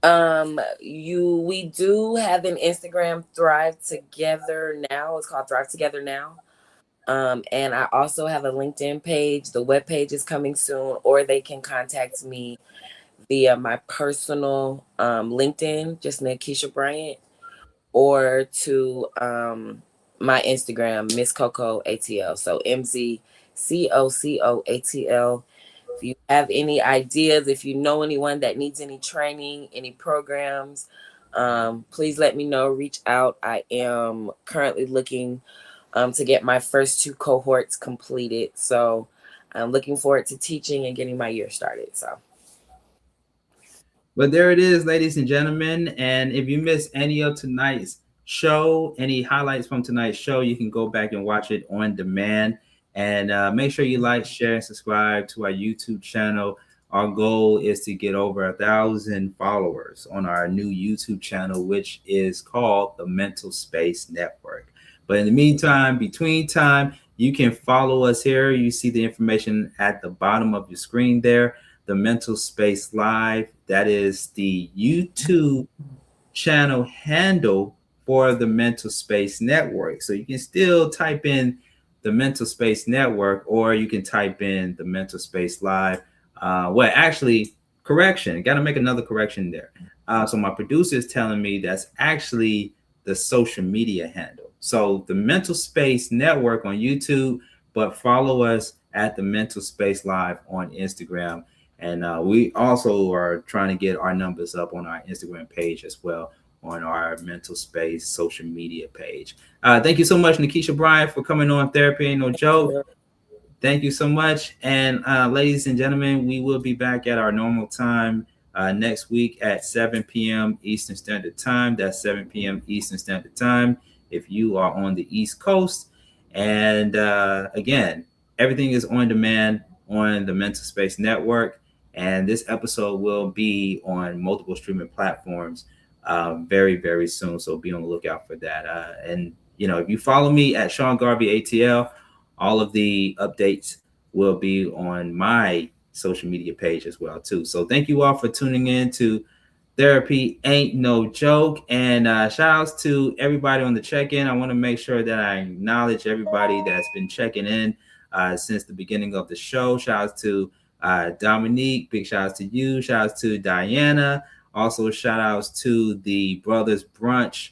We do have an Instagram, Thrive Together Now. It's called Thrive Together Now. And I also have a LinkedIn page. The webpage is coming soon, or they can contact me via my personal LinkedIn, just Nakesha Bryant, or to my Instagram, Miss Coco ATL. So MZCOCOATL. If you have any ideas, if you know anyone that needs any training, any programs, please let me know. Reach out. I am currently looking to get my first 2 cohorts completed. So I'm looking forward to teaching and getting my year started. So. But there it is, ladies and gentlemen. And if you missed any of tonight's show, any highlights from tonight's show, you can go back and watch it on demand. And make sure you like, share, and subscribe to our YouTube channel. Our goal is to get over 1,000 followers on our new YouTube channel, which is called the Mental Space Network. But in the meantime, between time, you can follow us here. You see the information at the bottom of your screen there. The Mental Space Live. That is the YouTube channel handle for the Mental Space Network. So you can still type in the Mental Space Network, or you can type in the Mental Space Live. Correction. Got to make another correction there. So my producer is telling me that's actually the social media handle. So the Mental Space Network on YouTube, but follow us at the Mental Space Live on Instagram. And we also are trying to get our numbers up on our Instagram page as well, on our Mental Space social media page. Thank you so much, Nakesha Bryant, for coming on Therapy Ain't No Joke. Thank you so much. And ladies and gentlemen, we will be back at our normal time next week at 7 p.m. Eastern Standard Time. That's 7 p.m. Eastern Standard Time if you are on the East Coast. And again, everything is on demand on the Mental Space Network. And this episode will be on multiple streaming platforms very, very soon. So be on the lookout for that. And, if you follow me at Sean Garvey ATL, all of the updates will be on my social media page as well, too. So thank you all for tuning in to Therapy Ain't No Joke. And shout outs to everybody on the check-in. I want to make sure that I acknowledge everybody that's been checking in since the beginning of the show. Shout outs to Dominique, big shout outs to you. Shout outs to Diana. Also shout outs to the Brothers Brunch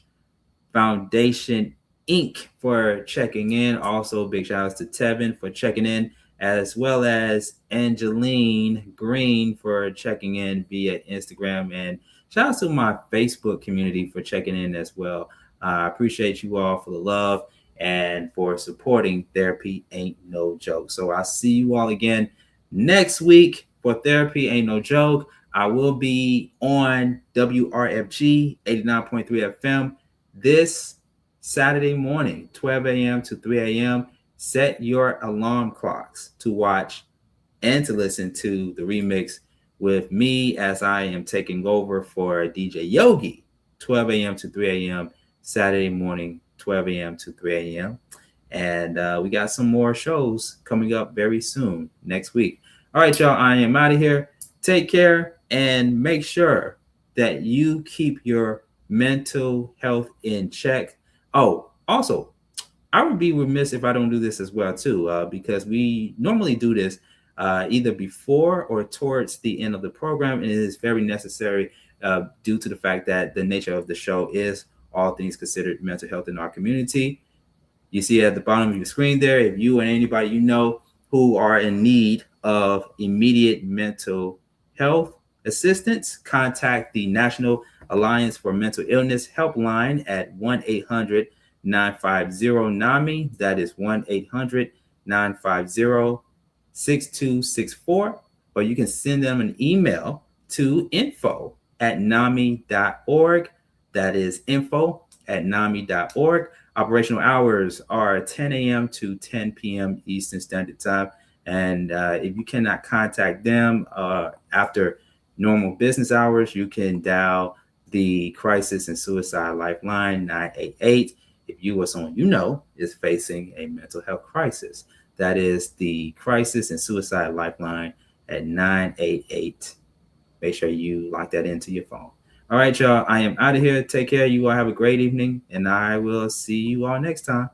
Foundation Inc. for checking in. Also big shout outs to Tevin for checking in, as well as Angeline Green for checking in via Instagram. And shout outs to my Facebook community for checking in as well. I appreciate you all for the love and for supporting Therapy Ain't No Joke. So I'll see you all again Next week for Therapy Ain't No Joke, I will be on WRFG 89.3 FM this Saturday morning, 12 a.m. to 3 a.m. Set your alarm clocks to watch and to listen to the remix with me as I am taking over for DJ Yogi, 12 a.m. to 3 a.m. Saturday morning, 12 a.m. to 3 a.m. And we got some more shows coming up very soon next week. All right, y'all, I am out of here. Take care and make sure that you keep your mental health in check. Oh, also, I would be remiss if I don't do this as well, too, because we normally do this either before or towards the end of the program. And it is very necessary due to the fact that the nature of the show is all things considered mental health in our community. You see at the bottom of your screen there, if you and anybody you know who are in need of immediate mental health assistance, contact the National Alliance for Mental Illness helpline at 1-800-950-NAMI. That is 1-800-950-6264. Or you can send them an email to info@nami.org. That is info@nami.org. Operational hours are 10 a.m. to 10 p.m. Eastern Standard Time. And if you cannot contact them after normal business hours, you can dial the Crisis and Suicide Lifeline 988 if you or someone you know is facing a mental health crisis. That is the Crisis and Suicide Lifeline at 988. Make sure you lock that into your phone. All right, y'all. I am out of here. Take care. You all have a great evening, and I will see you all next time.